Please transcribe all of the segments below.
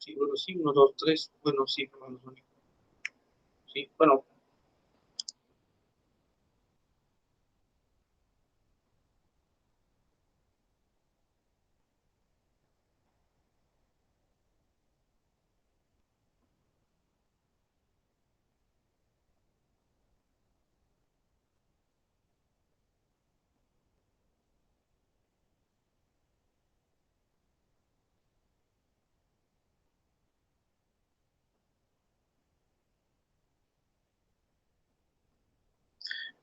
Sí, 1, 2, 3. Bueno, sí, sí, bueno.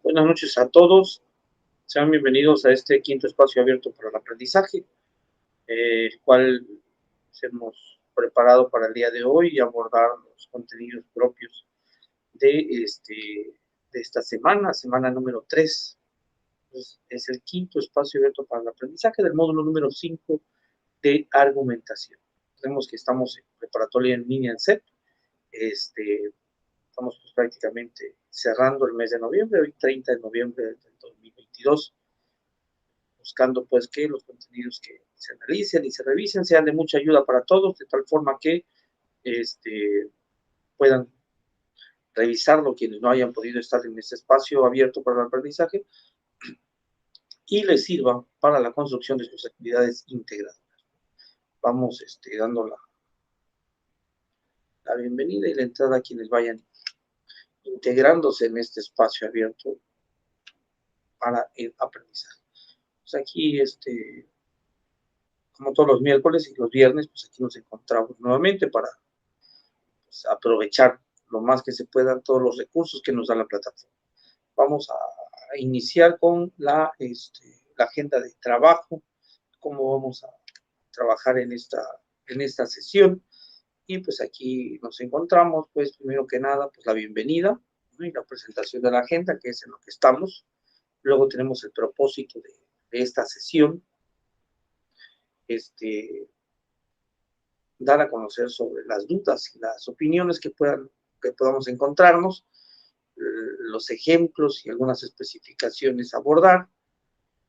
Buenas noches a todos. Sean bienvenidos a este quinto espacio abierto para el aprendizaje, el cual hemos preparado para el día de hoy y abordar los contenidos propios de esta semana número 3. Es el quinto espacio abierto para el aprendizaje del módulo número 5 de argumentación. Tenemos que estamos en preparatoria en línea en CEP. Estamos pues prácticamente cerrando el mes de noviembre, hoy 30 de noviembre del 2022, buscando pues que los contenidos que se analicen y se revisen sean de mucha ayuda para todos, de tal forma que puedan revisarlo quienes no hayan podido estar en este espacio abierto para el aprendizaje y les sirva para la construcción de sus actividades integradas. Vamos dando la bienvenida y la entrada a quienes vayan integrándose en este espacio abierto para el aprendizaje. Pues aquí, como todos los miércoles y los viernes, pues aquí nos encontramos nuevamente para pues, aprovechar lo más que se puedan todos los recursos que nos da la plataforma. Vamos a iniciar con la agenda de trabajo, cómo vamos a trabajar en esta sesión. Y pues aquí nos encontramos, pues primero que nada, pues la bienvenida, ¿no? Y la presentación de la agenda, que es en lo que estamos. Luego tenemos el propósito de esta sesión, dar a conocer sobre las dudas y las opiniones que podamos encontrarnos, los ejemplos y algunas especificaciones a abordar,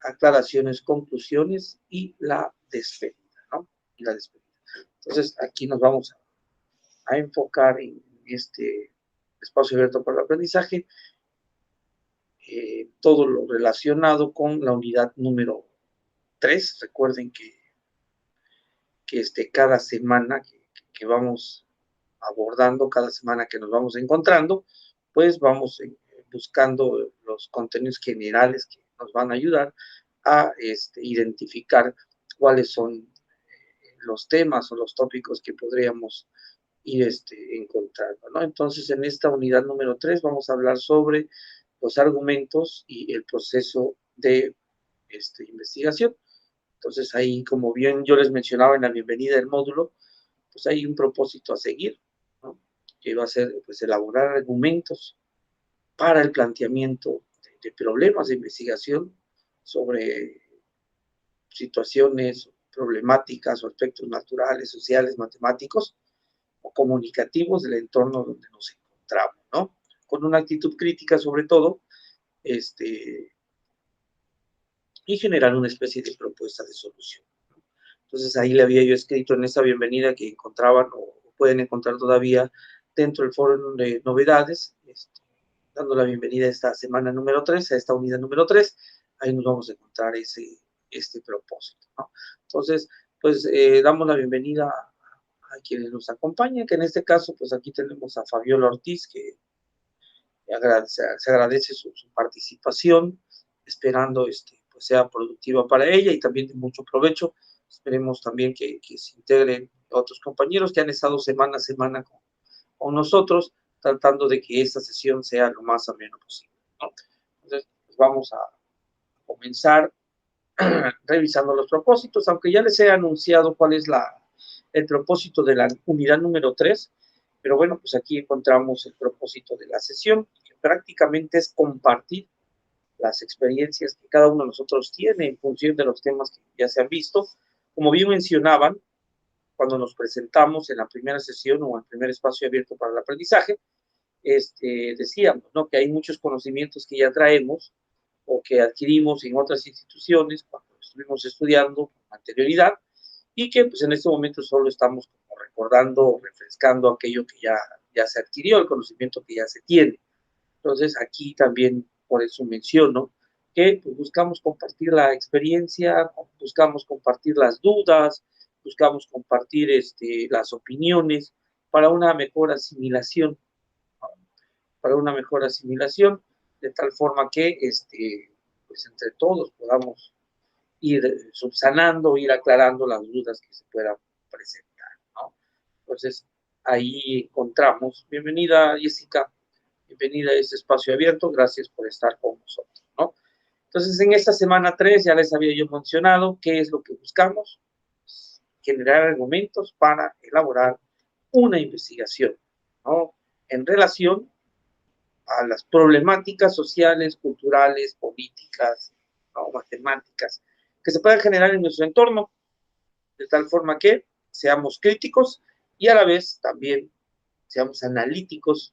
aclaraciones, conclusiones y la despedida, ¿no? Y la despedida. Entonces, aquí nos vamos a enfocar en este espacio abierto para el aprendizaje, todo lo relacionado con la unidad número 3. Recuerden que cada semana que vamos abordando, cada semana que nos vamos encontrando, pues vamos buscando los contenidos generales que nos van a ayudar a identificar cuáles son los temas o los tópicos que podríamos ir encontrando, ¿no? Entonces, en esta unidad número 3 vamos a hablar sobre los argumentos y el proceso de investigación. Entonces, ahí, como bien yo les mencionaba en la bienvenida del módulo, pues hay un propósito a seguir, ¿no? Que va a ser pues elaborar argumentos para el planteamiento de problemas de investigación sobre situaciones, problemáticas o aspectos naturales, sociales, matemáticos o comunicativos del entorno donde nos encontramos, ¿no? Con una actitud crítica sobre todo, y generar una especie de propuesta de solución. Entonces ahí le había yo escrito en esa bienvenida que encontraban o pueden encontrar todavía dentro del foro de novedades, dando la bienvenida a esta semana número 3, a esta unidad número 3, ahí nos vamos a encontrar este propósito, ¿no? Entonces, pues damos la bienvenida a quienes nos acompañan, que en este caso, pues aquí tenemos a Fabiola Ortiz, que se agradece su participación, esperando pues sea productiva para ella y también de mucho provecho. Esperemos también que se integren otros compañeros que han estado semana a semana con nosotros, tratando de que esta sesión sea lo más ameno posible, ¿no? Entonces, pues vamos a comenzar revisando los propósitos, aunque ya les he anunciado cuál es el propósito de la unidad número 3, pero bueno, pues aquí encontramos el propósito de la sesión, que prácticamente es compartir las experiencias que cada uno de nosotros tiene en función de los temas que ya se han visto. Como bien mencionaban, cuando nos presentamos en la primera sesión o en el primer espacio abierto para el aprendizaje, decíamos, ¿no?, que hay muchos conocimientos que ya traemos o que adquirimos en otras instituciones cuando estuvimos estudiando con anterioridad y que pues en este momento solo estamos o recordando o refrescando aquello que ya se adquirió, el conocimiento que ya se tiene. Entonces, aquí también por eso menciono que pues, buscamos compartir la experiencia, buscamos compartir las dudas, buscamos compartir las opiniones para una mejor asimilación, ¿no? Para una mejor asimilación, de tal forma que pues entre todos podamos ir subsanando, ir aclarando las dudas que se puedan presentar, ¿no? Entonces, ahí encontramos. Bienvenida, Jessica. Bienvenida a este espacio abierto. Gracias por estar con nosotros, ¿no? Entonces, en esta semana 3 ya les había yo mencionado qué es lo que buscamos. Generar argumentos para elaborar una investigación, ¿no? En relación a las problemáticas sociales, culturales, políticas, ¿no? Matemáticas, que se puedan generar en nuestro entorno, de tal forma que seamos críticos y a la vez también seamos analíticos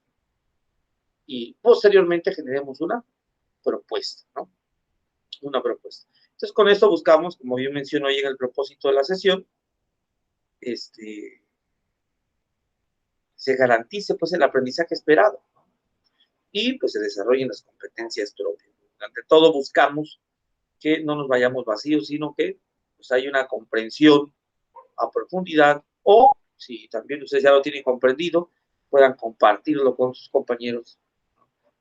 y posteriormente generemos una propuesta, ¿no? Una propuesta. Entonces, con esto buscamos, como bien mencionó ahí en el propósito de la sesión, se garantice pues el aprendizaje esperado, ¿no? Y pues se desarrollen las competencias propias. Ante todo buscamos que no nos vayamos vacíos, sino que pues hay una comprensión a profundidad o si también ustedes ya lo tienen comprendido, puedan compartirlo con sus compañeros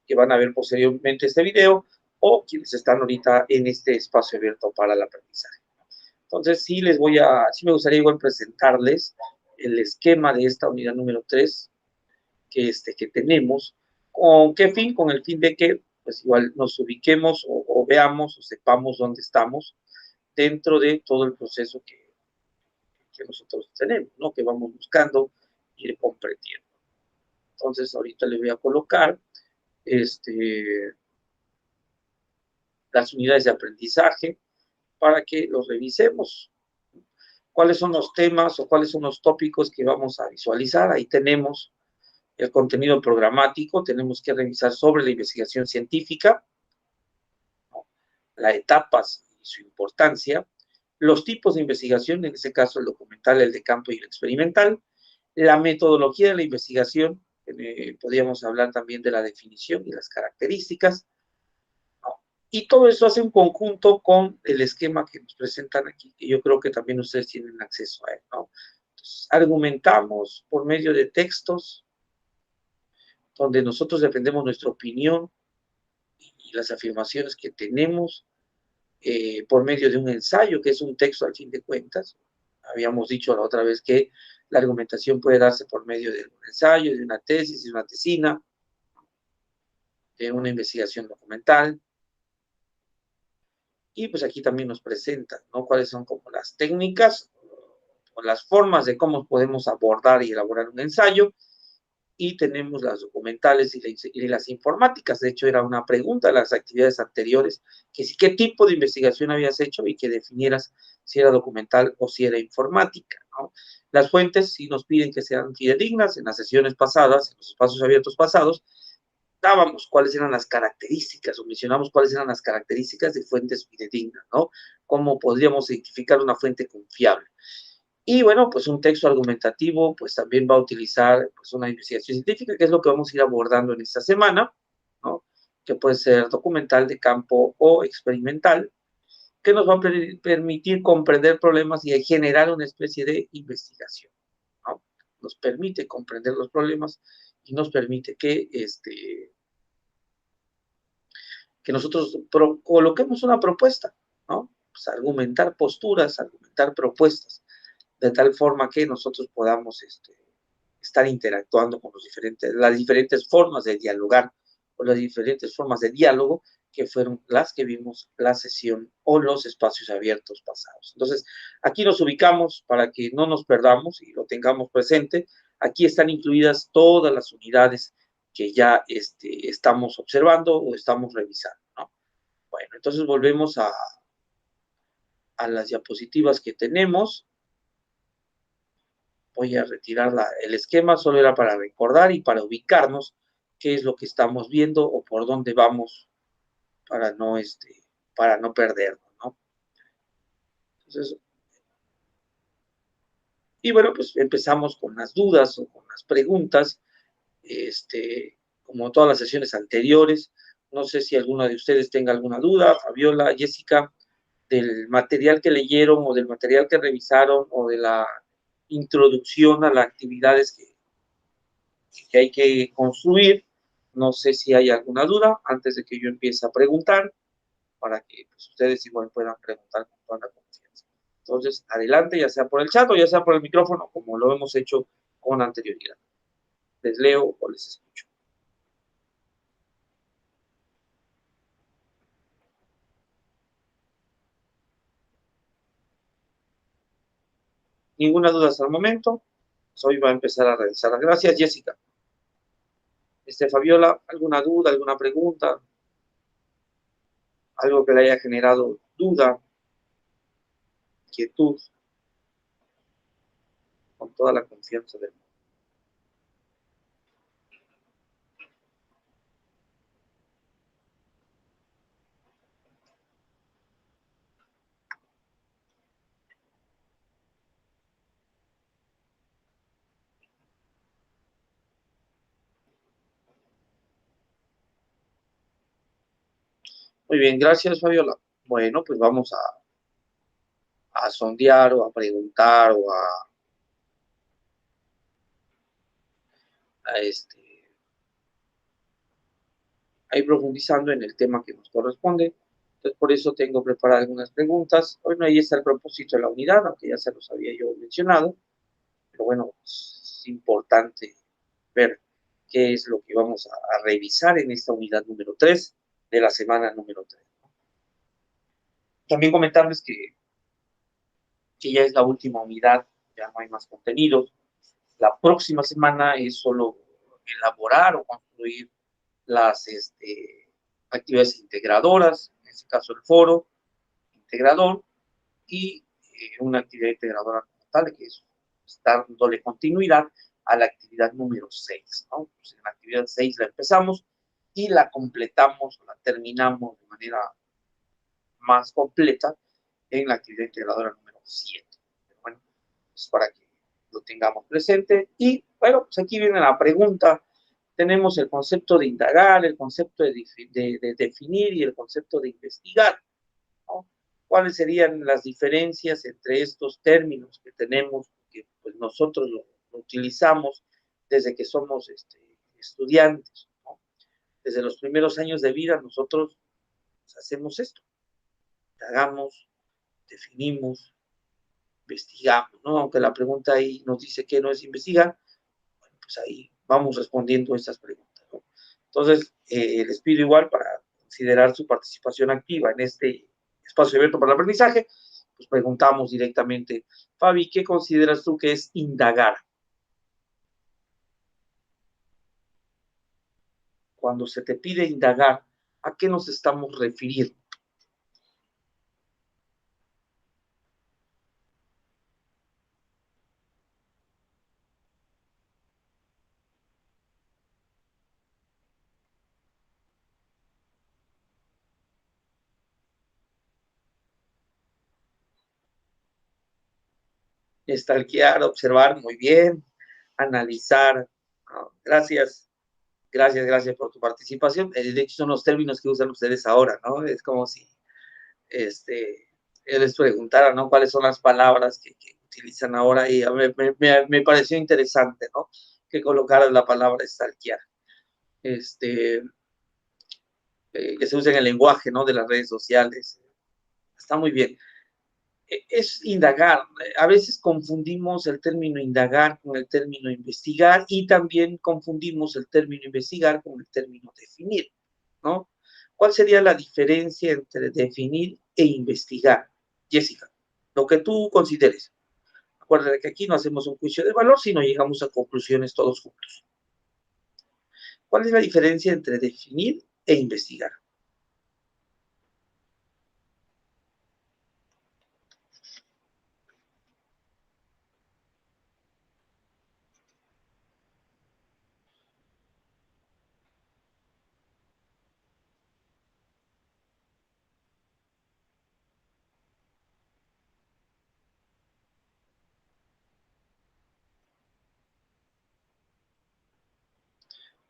que van a ver posteriormente este video o quienes están ahorita en este espacio abierto para el aprendizaje. Entonces, sí me gustaría igual presentarles el esquema de esta unidad número 3 que tenemos. ¿Con qué fin? Con el fin de que, pues igual nos ubiquemos o veamos o sepamos dónde estamos dentro de todo el proceso que nosotros tenemos, ¿no? Que vamos buscando ir comprendiendo. Entonces, ahorita le voy a colocar las unidades de aprendizaje para que los revisemos. ¿Cuáles son los temas o cuáles son los tópicos que vamos a visualizar? Ahí tenemos el contenido programático, tenemos que revisar sobre la investigación científica, ¿no? Las etapas y su importancia, los tipos de investigación, en este caso el documental, el de campo y el experimental, la metodología de la investigación, podríamos hablar también de la definición y las características, ¿no? Y todo eso hace un conjunto con el esquema que nos presentan aquí, que yo creo que también ustedes tienen acceso a él, ¿no? Entonces, argumentamos por medio de textos, donde nosotros defendemos nuestra opinión y las afirmaciones que tenemos por medio de un ensayo, que es un texto al fin de cuentas. Habíamos dicho la otra vez que la argumentación puede darse por medio de un ensayo, de una tesis, de una tesina, de una investigación documental. Y pues aquí también nos presentan, ¿no? Cuáles son como las técnicas o las formas de cómo podemos abordar y elaborar un ensayo. Y tenemos las documentales y las informáticas. De hecho, era una pregunta de las actividades anteriores, que si qué tipo de investigación habías hecho y que definieras si era documental o si era informática, ¿no? Las fuentes sí nos piden que sean fidedignas. En las sesiones pasadas, en los espacios abiertos pasados, dábamos cuáles eran las características o mencionamos cuáles eran las características de fuentes fidedignas, ¿no? Cómo podríamos identificar una fuente confiable. Y bueno, pues un texto argumentativo, pues también va a utilizar pues, una investigación científica, que es lo que vamos a ir abordando en esta semana, ¿no? Que puede ser documental de campo o experimental, que nos va a permitir comprender problemas y generar una especie de investigación, ¿no? Nos permite comprender los problemas y nos permite que nosotros coloquemos una propuesta, ¿no? Pues argumentar posturas, argumentar propuestas de tal forma que nosotros podamos estar interactuando con las diferentes formas de dialogar o las diferentes formas de diálogo que fueron las que vimos la sesión o los espacios abiertos pasados. Entonces, aquí nos ubicamos para que no nos perdamos y lo tengamos presente. Aquí están incluidas todas las unidades que ya estamos observando o estamos revisando, ¿no? Bueno, entonces volvemos a las diapositivas que tenemos. Voy a retirar el esquema, solo era para recordar y para ubicarnos qué es lo que estamos viendo o por dónde vamos para no perdernos, ¿no? Entonces, Y bueno, pues empezamos con las dudas o con las preguntas, como todas las sesiones anteriores. No sé si alguna de ustedes tenga alguna duda, Fabiola, Jessica, del material que leyeron o del material que revisaron o de la introducción a las actividades que hay que construir. No sé si hay alguna duda antes de que yo empiece a preguntar para que pues, ustedes igual puedan preguntar con toda la confianza. Entonces, adelante, ya sea por el chat o ya sea por el micrófono, como lo hemos hecho con anterioridad. Les leo o les escucho. Ninguna duda hasta el momento. Hoy va a empezar a realizar. Gracias, Jessica. Fabiola, ¿alguna duda, alguna pregunta? Algo que le haya generado duda, inquietud, con toda la confianza del mundo. Muy bien, gracias, Fabiola. Bueno, pues vamos a sondear o a preguntar o a a ir profundizando en el tema que nos corresponde. Entonces, por eso tengo preparadas algunas preguntas. Bueno, ahí está el propósito de la unidad, aunque ya se los había yo mencionado. Pero bueno, es importante ver qué es lo que vamos a revisar en esta unidad número 3 de la semana número 3. También comentarles que ya es la última unidad, ya no hay más contenidos. La próxima semana es solo elaborar o construir las actividades integradoras, en este caso el foro integrador y una actividad integradora como tal, que es dándole continuidad a la actividad número 6, ¿no? Pues en la actividad 6 la empezamos y la completamos, la terminamos de manera más completa en la actividad integradora número 7. Pero bueno, es para que lo tengamos presente. Y bueno, pues aquí viene la pregunta. Tenemos el concepto de indagar, el concepto de definir y el concepto de investigar, ¿no? ¿Cuáles serían las diferencias entre estos términos que tenemos, que pues, nosotros lo utilizamos desde que somos estudiantes, ¿no? Desde los primeros años de vida nosotros pues, hacemos esto, indagamos, definimos, investigamos, ¿no? Aunque la pregunta ahí nos dice que no es investigar, bueno, pues ahí vamos respondiendo estas preguntas, ¿no? Entonces, les pido igual para considerar su participación activa en este espacio abierto para el aprendizaje, pues preguntamos directamente, Fabi, ¿qué consideras tú que es indagar? Cuando se te pide indagar, ¿a qué nos estamos refiriendo? Stalkear, observar, muy bien, analizar. Oh, gracias, gracias por tu participación. De hecho, son los términos que usan ustedes ahora, ¿no? Es como si este, les preguntara, ¿no? ¿Cuáles son las palabras que utilizan ahora? Y me pareció interesante, ¿no? Que colocaran la palabra stalkear. Que se use en el lenguaje, ¿no? De las redes sociales. Está muy bien. Es indagar. A veces confundimos el término indagar con el término investigar y también confundimos el término investigar con el término definir, ¿no? ¿Cuál sería la diferencia entre definir e investigar? Jessica, lo que tú consideres. Acuérdate que aquí no hacemos un juicio de valor, sino llegamos a conclusiones todos juntos. ¿Cuál es la diferencia entre definir e investigar?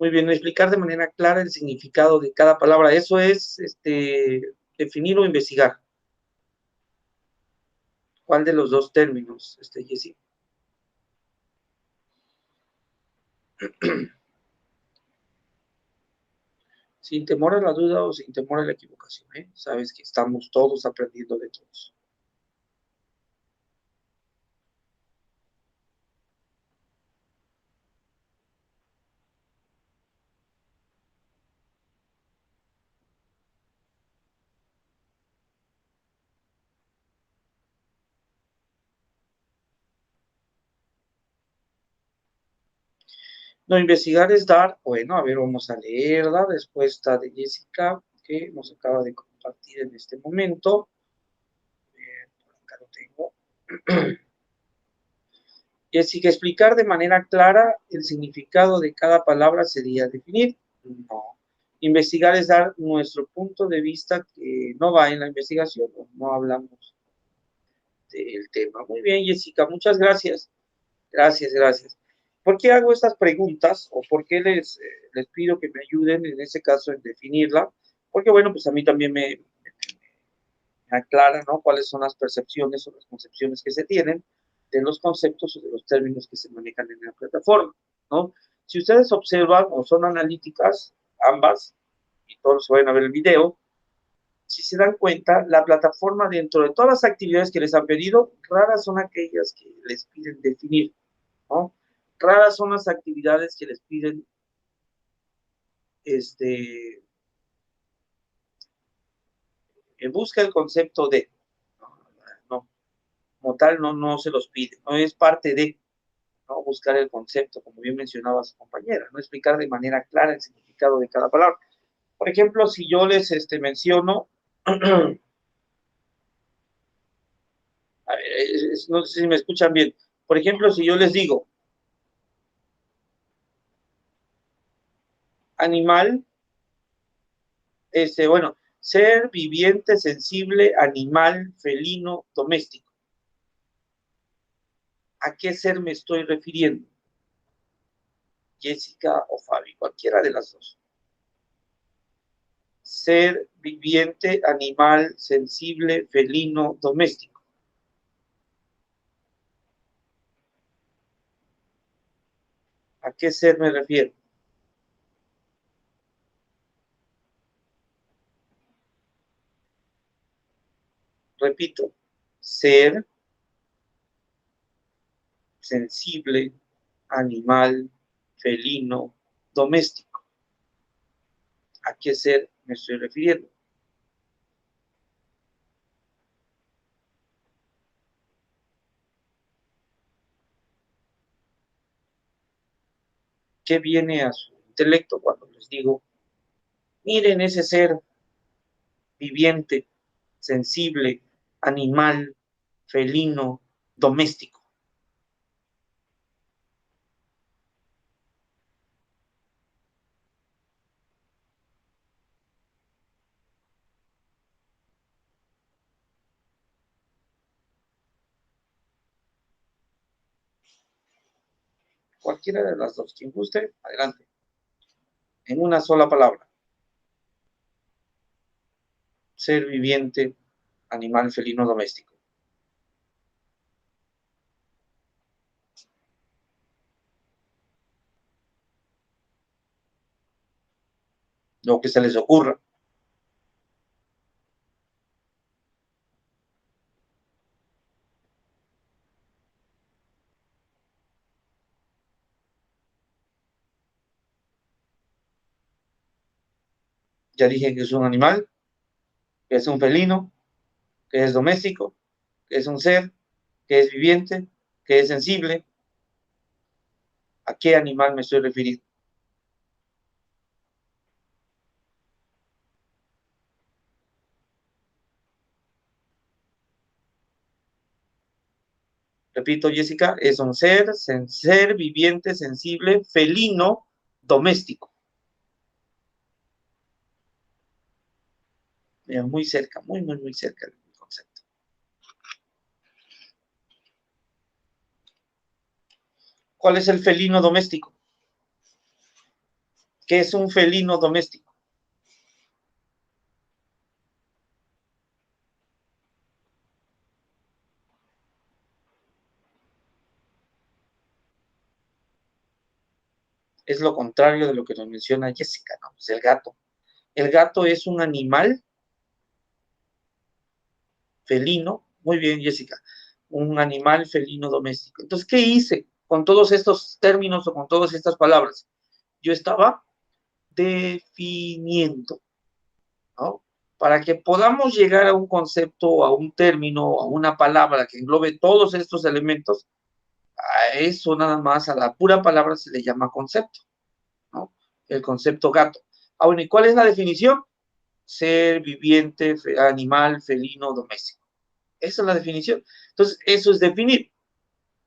Muy bien, explicar de manera clara el significado de cada palabra. Eso es definir o investigar. ¿Cuál de los dos términos, Jessy? Sin temor a la duda o sin temor a la equivocación, ¿eh? Sabes que estamos todos aprendiendo de todos. No, investigar es dar, bueno, a ver, vamos a leer la respuesta de Jessica que nos acaba de compartir en este momento. Por acá lo tengo. Jessica, explicar de manera clara el significado de cada palabra sería definir. No. Investigar es dar nuestro punto de vista que no va en la investigación, no hablamos del tema. Muy bien, Jessica, muchas gracias. Gracias, gracias. ¿Por qué hago estas preguntas o por qué les pido que me ayuden en ese caso en definirla? Porque, bueno, pues a mí también me aclara, ¿no? Cuáles son las percepciones o las concepciones que se tienen de los conceptos o de los términos que se manejan en la plataforma, ¿no? Si ustedes observan o son analíticas, ambas, y todos vayan a ver el video, si se dan cuenta, la plataforma dentro de todas las actividades que les han pedido, raras son aquellas que les piden definir, ¿no? Raras son las actividades que les piden busca el concepto de, no, como tal no se los pide, no es parte de, ¿no? Buscar el concepto, como bien mencionaba su compañera, no explicar de manera clara el significado de cada palabra. Por ejemplo, si yo les menciono, a ver, no sé si me escuchan bien, por ejemplo, si yo les digo, animal, bueno, ser viviente, sensible, animal, felino, doméstico. ¿A qué ser me estoy refiriendo? Jessica o Fabi, cualquiera de las dos. Ser viviente, animal, sensible, felino, doméstico. ¿A qué ser me refiero? Repito, ser sensible, animal, felino, doméstico. ¿A qué ser me estoy refiriendo? ¿Qué viene a su intelecto cuando les digo, miren ese ser viviente, sensible, animal, felino, doméstico? Cualquiera de las dos. Quien guste, adelante. En una sola palabra. Ser viviente, animal, felino, doméstico. Lo que se les ocurra. Ya dije que es un animal, que es un felino, que es doméstico, que es un ser, que es viviente, que es sensible. ¿A qué animal me estoy refiriendo? Repito, Jessica, es un ser viviente, sensible, felino, doméstico. Muy cerca, muy cerca del concepto. ¿Cuál es el felino doméstico? ¿Qué es un felino doméstico? Es lo contrario de lo que nos menciona Jessica, ¿no? Pues el gato. El gato es un animal felino, muy bien, Jessica, un animal felino doméstico. Entonces, ¿qué hice con todos estos términos o con todas estas palabras? Yo estaba definiendo, ¿no? Para que podamos llegar a un concepto, a un término, a una palabra que englobe todos estos elementos, a eso nada más, a la pura palabra se le llama concepto, ¿no? El concepto gato. Ahora, ¿y cuál es la definición? Ser viviente, animal, felino, doméstico. Esa es la definición. Entonces, eso es definir.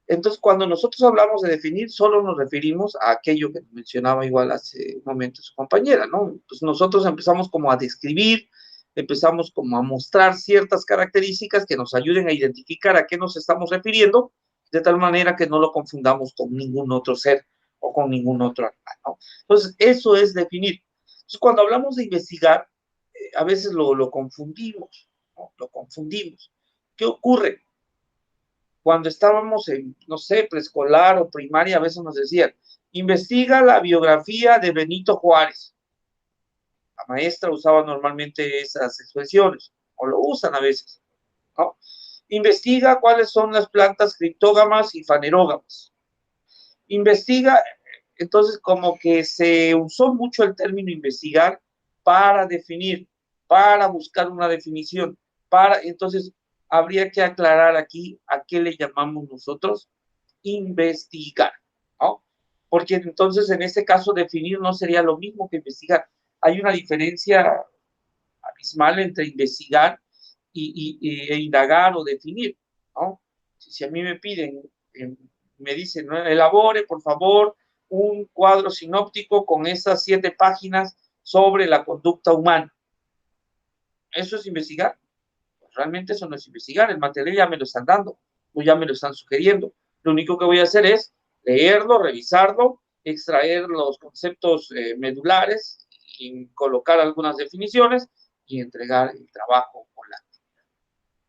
Entonces, cuando nosotros hablamos de definir, solo nos referimos a aquello que mencionaba igual hace un momento su compañera, ¿no? Pues nosotros empezamos como a describir, empezamos como a mostrar ciertas características que nos ayuden a identificar a qué nos estamos refiriendo, de tal manera que no lo confundamos con ningún otro ser o con ningún otro animal, ¿no? Entonces, eso es definir. Entonces, cuando hablamos de investigar, a veces lo confundimos, ¿no? Lo confundimos. ¿Qué ocurre? Cuando estábamos en, no sé, preescolar o primaria, a veces nos decían, investiga la biografía de Benito Juárez. La maestra usaba normalmente esas expresiones, o lo usan a veces, ¿no? Investiga cuáles son las plantas criptógamas y fanerógamas. Investiga, entonces como que se usó mucho el término investigar para definir, para buscar una definición, entonces habría que aclarar aquí a qué le llamamos nosotros investigar, ¿no? Porque entonces en este caso definir no sería lo mismo que investigar. Hay una diferencia abismal entre investigar e indagar o definir, ¿no? Si a mí me piden, me dicen, ¿no? Elabore, por favor, un cuadro sinóptico con esas 7 páginas sobre la conducta humana. ¿Eso es investigar? Pues realmente eso no es investigar, el material ya me lo están dando, o ya me lo están sugiriendo. Lo único que voy a hacer es leerlo, revisarlo, extraer los conceptos medulares y colocar algunas definiciones y entregar el trabajo con la actividad.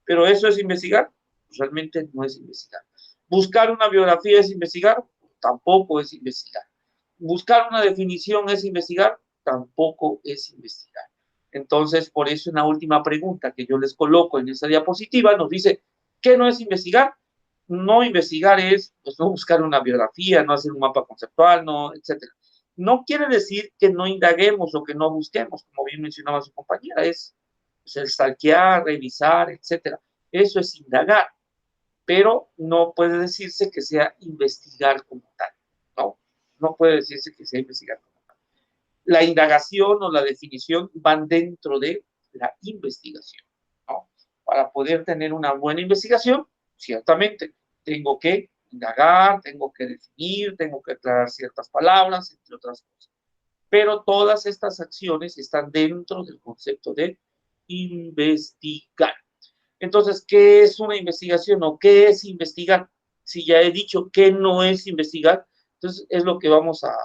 Pero eso es investigar, pues realmente no es investigar. Buscar una biografía es investigar, tampoco es investigar. Buscar una definición es investigar, tampoco es investigar. Entonces, por eso una última pregunta que yo les coloco en esa diapositiva nos dice, ¿qué no es investigar? No investigar es, pues, no buscar una biografía, no hacer un mapa conceptual, no, etcétera. No quiere decir que no indaguemos o que no busquemos, como bien mencionaba su compañera, es pues, el stalkear, revisar, etcétera. Eso es indagar, pero no puede decirse que sea investigar como tal, ¿no? No puede decirse que sea investigar como tal. La indagación o la definición van dentro de la investigación, ¿no? Para poder tener una buena investigación, ciertamente, tengo que indagar, tengo que definir, tengo que aclarar ciertas palabras, entre otras cosas. Pero todas estas acciones están dentro del concepto de investigar. Entonces, ¿qué es una investigación o qué es investigar? Si ya he dicho qué no es investigar, entonces es lo que vamos a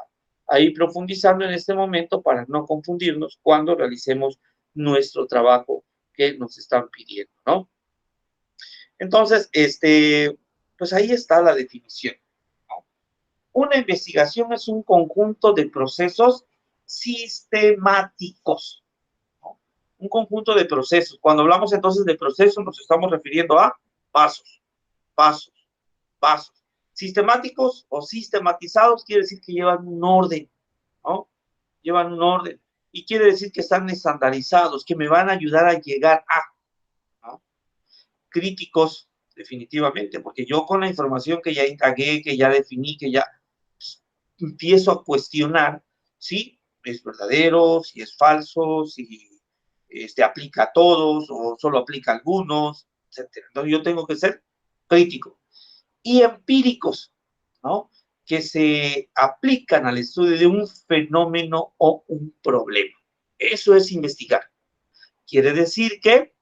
ir profundizando en este momento para no confundirnos cuando realicemos nuestro trabajo que nos están pidiendo, ¿no? Entonces, pues ahí está la definición, ¿no? Una investigación es un conjunto de procesos sistemáticos, ¿no? Un conjunto de procesos. Cuando hablamos entonces de procesos, nos estamos refiriendo a pasos, pasos, pasos. Sistemáticos o sistematizados quiere decir que llevan un orden, ¿no? Llevan un orden. Y quiere decir que están estandarizados, que me van a ayudar a llegar a, ¿no? Críticos, definitivamente, porque yo con la información que ya indagué, que ya definí, que ya empiezo a cuestionar si es verdadero, si es falso, si aplica a todos o solo aplica a algunos, etcétera. Entonces yo tengo que ser crítico. Y empíricos, ¿no? Que se aplican al estudio de un fenómeno o un problema. Eso es investigar. Quiere decir que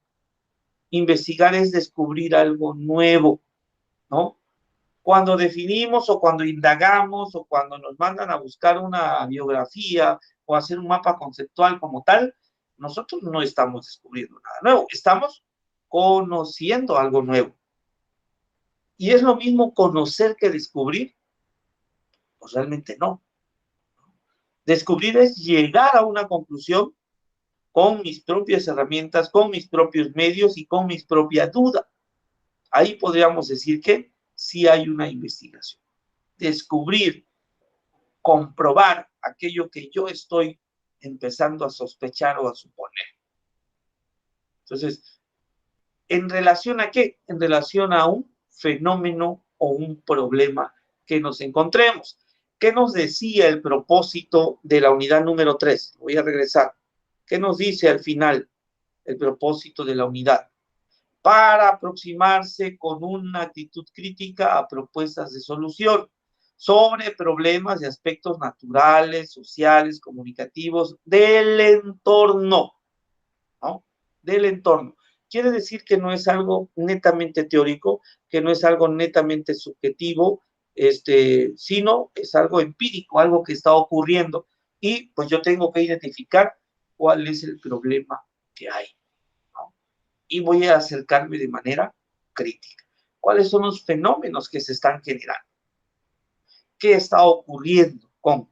investigar es descubrir algo nuevo, ¿no? Cuando definimos o cuando indagamos o cuando nos mandan a buscar una biografía o hacer un mapa conceptual como tal, nosotros no estamos descubriendo nada nuevo, estamos conociendo algo nuevo. ¿Y es lo mismo conocer que descubrir? Pues realmente no. Descubrir es llegar a una conclusión con mis propias herramientas, con mis propios medios y con mis propias dudas. Ahí podríamos decir que sí hay una investigación. Descubrir, comprobar aquello que yo estoy empezando a sospechar o a suponer. Entonces, ¿en relación a qué? En relación a un fenómeno o un problema que nos encontremos. ¿Qué nos decía el propósito de la unidad número 3? Voy a regresar. ¿Qué nos dice al final el propósito de la unidad? Para aproximarse con una actitud crítica a propuestas de solución sobre problemas y aspectos naturales, sociales, comunicativos del entorno, ¿no? Del entorno. Quiere decir que no es algo netamente teórico, que no es algo netamente subjetivo, sino es algo empírico, algo que está ocurriendo. Y pues yo tengo que identificar cuál es el problema que hay, ¿no? Y voy a acercarme de manera crítica. ¿Cuáles son los fenómenos que se están generando? ¿Qué está ocurriendo con?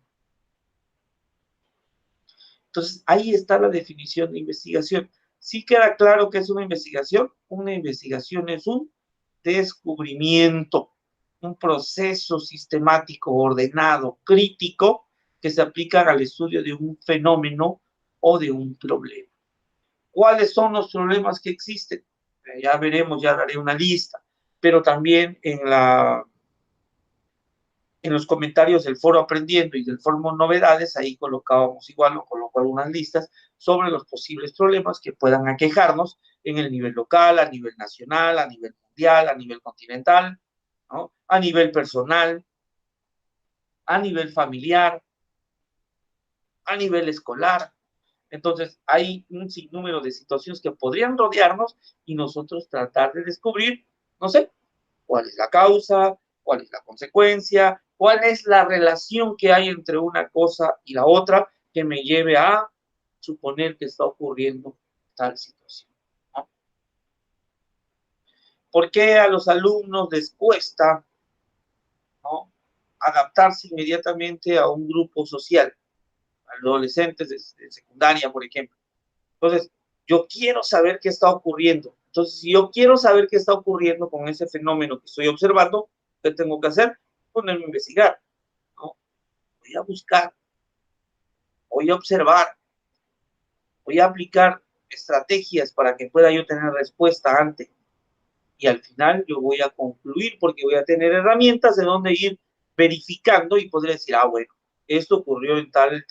Entonces, ahí está la definición de investigación. Sí queda claro que es una investigación. Una investigación es un descubrimiento, un proceso sistemático, ordenado, crítico, que se aplica al estudio de un fenómeno o de un problema. ¿Cuáles son los problemas que existen? Ya veremos, ya daré una lista, pero también en los comentarios del foro Aprendiendo y del foro Novedades, ahí colocábamos igual, o coloco algunas listas sobre los posibles problemas que puedan aquejarnos en el nivel local, a nivel nacional, a nivel mundial, a nivel continental, ¿no? A nivel personal, a nivel familiar, a nivel escolar. Entonces, hay un sinnúmero de situaciones que podrían rodearnos y nosotros tratar de descubrir, no sé, cuál es la causa, cuál es la consecuencia, cuál es la relación que hay entre una cosa y la otra que me lleve a suponer que está ocurriendo tal situación, ¿no? ¿Por qué a los alumnos les cuesta, ¿no?, adaptarse inmediatamente a un grupo social? Adolescentes de secundaria, por ejemplo. Entonces, yo quiero saber qué está ocurriendo. Entonces, si yo quiero saber qué está ocurriendo con ese fenómeno que estoy observando, ¿qué tengo que hacer? Ponerme a investigar, ¿no? Voy a buscar, voy a observar, voy a aplicar estrategias para que pueda yo tener respuesta antes. Y al final yo voy a concluir porque voy a tener herramientas de donde ir verificando y poder decir, bueno, esto ocurrió en tal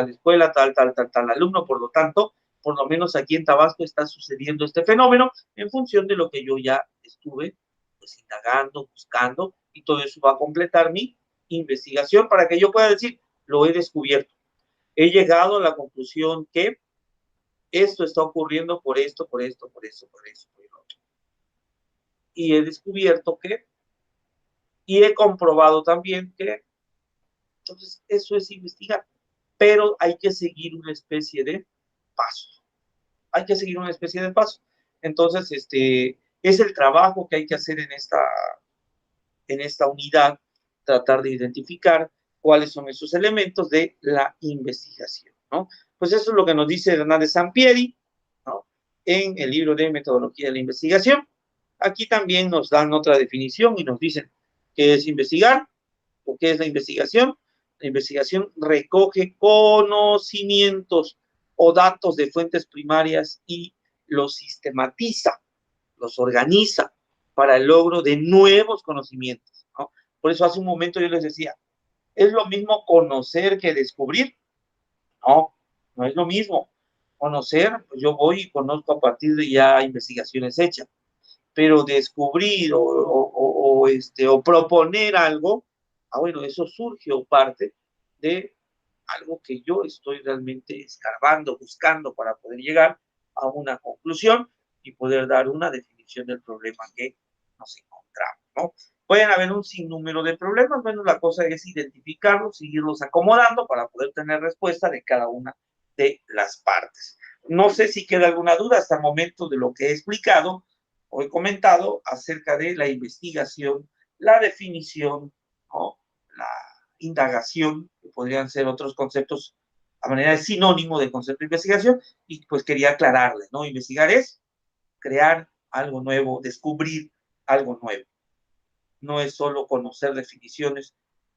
escuela, tal alumno, por lo tanto, por lo menos aquí en Tabasco está sucediendo este fenómeno en función de lo que yo ya estuve pues indagando, buscando, y todo eso va a completar mi investigación para que yo pueda decir, lo he descubierto. He llegado a la conclusión que esto está ocurriendo por esto, por esto, por eso, por eso, por el otro. Y he descubierto que, y he comprobado también que, entonces eso es investigar, pero hay que seguir una especie de paso, hay que seguir una especie de paso. Entonces, es el trabajo que hay que hacer en esta unidad, tratar de identificar cuáles son esos elementos de la investigación, ¿no? Pues eso es lo que nos dice Hernández Sampieri, ¿no?, en el libro de Metodología de la Investigación. Aquí también nos dan otra definición y nos dicen qué es investigar o qué es la investigación. La investigación recoge conocimientos o datos de fuentes primarias y los sistematiza, los organiza para el logro de nuevos conocimientos, ¿no? Por eso hace un momento yo les decía, ¿es lo mismo conocer que descubrir? No, no es lo mismo. Conocer, pues yo voy y conozco a partir de ya investigaciones hechas, pero descubrir o proponer algo, bueno, eso surge o parte de algo que yo estoy realmente escarbando, buscando para poder llegar a una conclusión y poder dar una definición del problema que nos encontramos, ¿no? Pueden haber un sinnúmero de problemas, bueno, la cosa es identificarlos, seguirlos acomodando para poder tener respuesta de cada una de las partes. No sé si queda alguna duda hasta el momento de lo que he explicado o he comentado acerca de la investigación, la definición, ¿no? La indagación, que podrían ser otros conceptos a manera de sinónimo del concepto de investigación, y pues quería aclararle, ¿no? Investigar es crear algo nuevo, descubrir algo nuevo. No es solo conocer definiciones,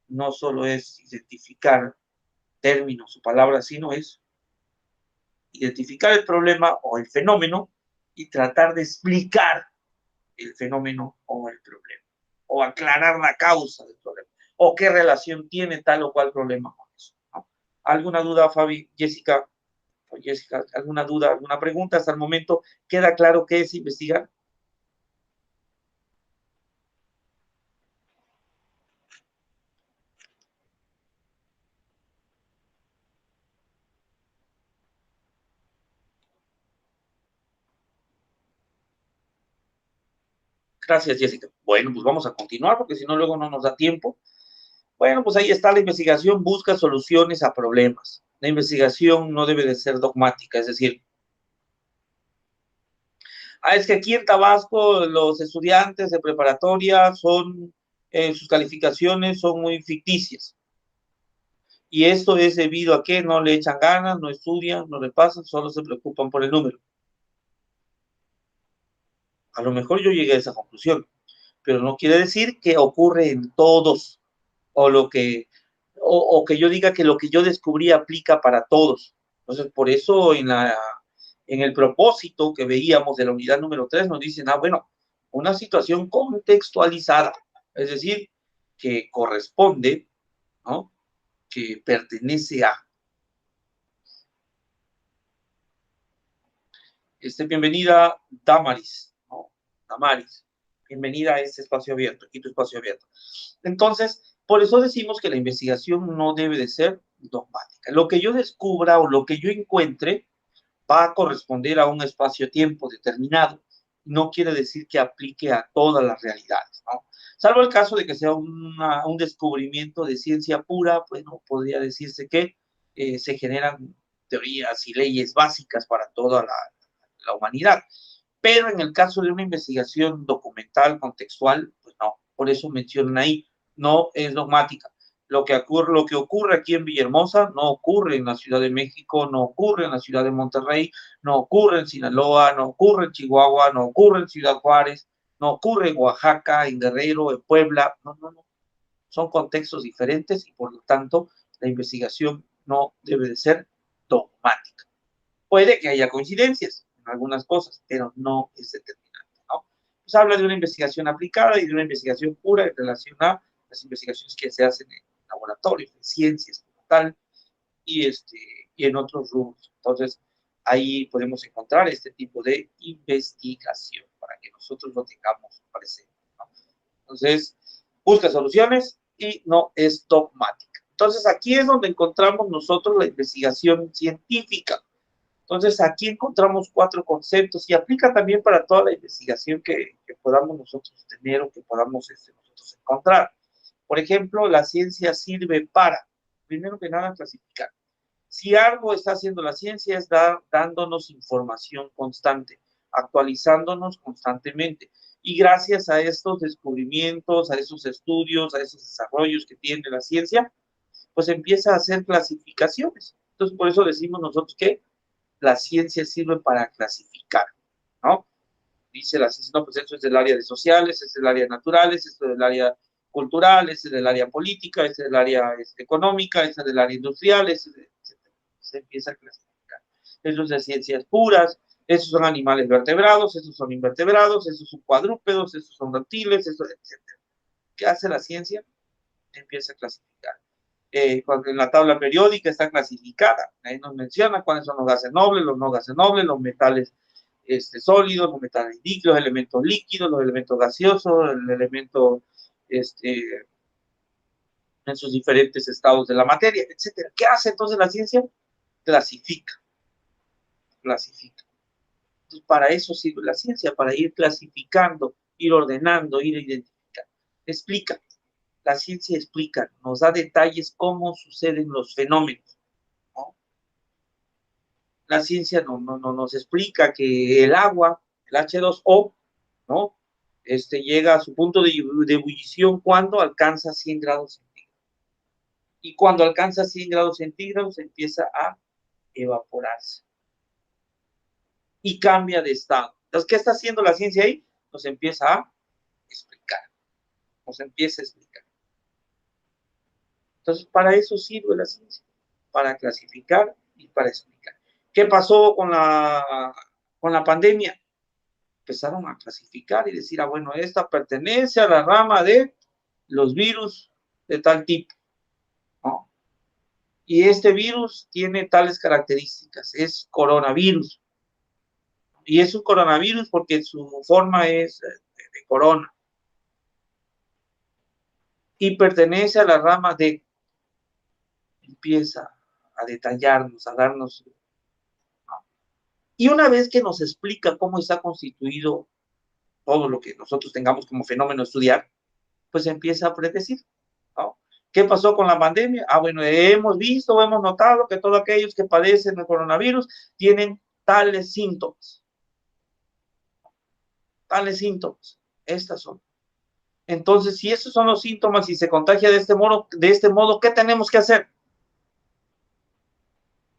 no solo es identificar términos o palabras, sino es identificar el problema o el fenómeno y tratar de explicar el fenómeno o el problema, o aclarar la causa del problema, o qué relación tiene tal o cual problema con eso, ¿no? ¿Alguna duda, Fabi, Jessica? O Jessica, ¿alguna duda, alguna pregunta hasta el momento? ¿Queda claro qué es investigar? Gracias, Jessica. Bueno, pues vamos a continuar porque si no luego no nos da tiempo. Bueno, pues ahí está la investigación, busca soluciones a problemas. La investigación no debe de ser dogmática, es decir, es que aquí en Tabasco los estudiantes de preparatoria son, sus calificaciones son muy ficticias. Y esto es debido a que no le echan ganas, no estudian, no le pasan, solo se preocupan por el número. A lo mejor yo llegué a esa conclusión, pero no quiere decir que ocurre en todos, o lo que, o que yo diga que lo que yo descubrí aplica para todos. Entonces, por eso en el propósito que veíamos de la unidad número 3 nos dicen, bueno, una situación contextualizada, es decir, que corresponde, ¿no? Que pertenece a. Bienvenida, Damaris, ¿no? Damaris, bienvenida a este espacio abierto, aquí tu espacio abierto. Entonces, por eso decimos que la investigación no debe de ser dogmática. Lo que yo descubra o lo que yo encuentre va a corresponder a un espacio-tiempo determinado. No quiere decir que aplique a todas las realidades, ¿no? Salvo el caso de que sea un descubrimiento de ciencia pura, bueno, podría decirse que se generan teorías y leyes básicas para toda la humanidad. Pero en el caso de una investigación documental, contextual, pues no, por eso mencionan ahí, no es dogmática. Lo que ocurre aquí en Villahermosa no ocurre en la Ciudad de México, no ocurre en la Ciudad de Monterrey, no ocurre en Sinaloa, no ocurre en Chihuahua, no ocurre en Ciudad Juárez, no ocurre en Oaxaca, en Guerrero, en Puebla, no, no, no. Son contextos diferentes y por lo tanto la investigación no debe de ser dogmática. Puede que haya coincidencias en algunas cosas, pero no es determinante, ¿no? Pues habla de una investigación aplicada y de una investigación pura en relación a las investigaciones que se hacen en laboratorios, en ciencias como tal, y, y en otros rubros. Entonces, ahí podemos encontrar este tipo de investigación para que nosotros lo tengamos presente, ¿no? Entonces, busca soluciones y no es dogmática. Entonces, aquí es donde encontramos nosotros la investigación científica. Entonces, aquí encontramos 4 conceptos y aplica también para toda la investigación que podamos nosotros tener o que podamos nosotros encontrar. Por ejemplo, la ciencia sirve para, primero que nada, clasificar. Si algo está haciendo la ciencia es dándonos información constante, actualizándonos constantemente. Y gracias a estos descubrimientos, a esos estudios, a esos desarrollos que tiene la ciencia, pues empieza a hacer clasificaciones. Entonces, por eso decimos nosotros que la ciencia sirve para clasificar, ¿no? Dice la ciencia, no, pues esto es del área de sociales, es del área de naturales, esto es del área cultural, es del área política, es del área económica, es del área industrial, etc. Se empieza a clasificar. Eso es de ciencias puras, esos son animales vertebrados, esos son invertebrados, esos son cuadrúpedos, esos son reptiles, eso, etc. ¿Qué hace la ciencia? Empieza a clasificar. Cuando en la tabla periódica está clasificada, ahí nos menciona cuáles son los gases nobles, los no gases nobles, los metales sólidos, los metales líquidos, los elementos líquidos, los elementos gaseosos, el elemento en sus diferentes estados de la materia, etcétera. ¿Qué hace entonces la ciencia? Clasifica, clasifica. Entonces, para eso sirve la ciencia, para ir clasificando, ir ordenando, ir identificando. explica, la ciencia explica, nos da detalles cómo suceden los fenómenos, ¿no? La ciencia no nos explica que el agua, el H2O, ¿no? Llega a su punto de ebullición cuando alcanza 100 grados centígrados. Y cuando alcanza 100 grados centígrados empieza a evaporarse y cambia de estado. Entonces, ¿qué está haciendo la ciencia ahí? Nos empieza a explicar, nos empieza a explicar. Entonces, para eso sirve la ciencia, para clasificar y para explicar. ¿Qué pasó con la pandemia? Empezaron a clasificar y decir, bueno, esta pertenece a la rama de los virus de tal tipo, ¿no? Y este virus tiene tales características, es coronavirus. Y es un coronavirus porque su forma es de corona. Y pertenece a la rama de, empieza a detallarnos, a darnos. Y una vez que nos explica cómo está constituido todo lo que nosotros tengamos como fenómeno a estudiar, pues empieza a predecir, ¿no? ¿Qué pasó con la pandemia? Bueno, hemos visto, hemos notado que todos aquellos que padecen el coronavirus tienen tales síntomas. Tales síntomas. Estas son. Entonces, si esos son los síntomas y se contagia de este modo, ¿qué tenemos que hacer?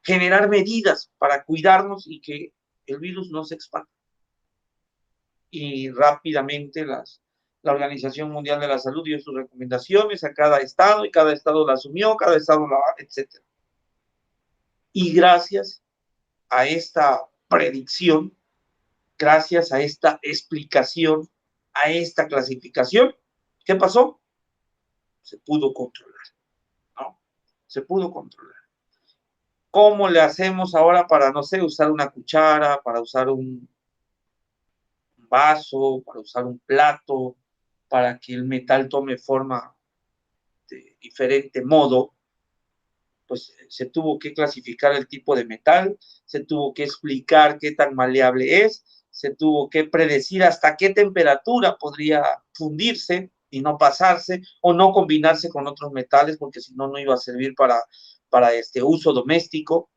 Generar medidas para cuidarnos y que el virus no se expanda. Y rápidamente la Organización Mundial de la Salud dio sus recomendaciones a cada estado y cada estado la asumió, cada estado la, etc. Y gracias a esta predicción, gracias a esta explicación, a esta clasificación, ¿qué pasó? Se pudo controlar, ¿no? Se pudo controlar. ¿Cómo le hacemos ahora para, no sé, usar una cuchara, para usar un vaso, para usar un plato, para que el metal tome forma de diferente modo? Pues se tuvo que clasificar el tipo de metal, se tuvo que explicar qué tan maleable es, se tuvo que predecir hasta qué temperatura podría fundirse y no pasarse o no combinarse con otros metales, porque si no, no iba a servir para uso doméstico.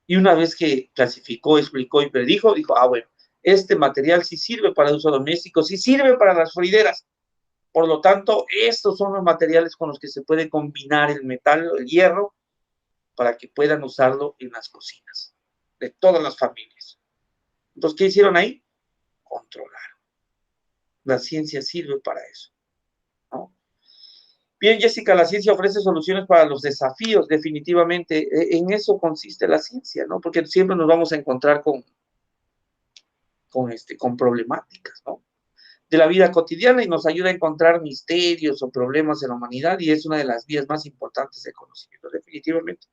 Y una vez que clasificó, explicó y predijo, dijo, bueno, este material sí sirve para uso doméstico, sí sirve para las frideras. Por lo tanto, estos son los materiales con los que se puede combinar el metal, el hierro, para que puedan usarlo en las cocinas de todas las familias. Entonces, ¿qué hicieron ahí? Controlar. La ciencia sirve para eso, ¿no? Bien, Jessica, la ciencia ofrece soluciones para los desafíos, definitivamente. En eso consiste la ciencia, ¿no? Porque siempre nos vamos a encontrar con problemáticas, ¿no? De la vida cotidiana y nos ayuda a encontrar misterios o problemas en la humanidad y es una de las vías más importantes del conocimiento, definitivamente.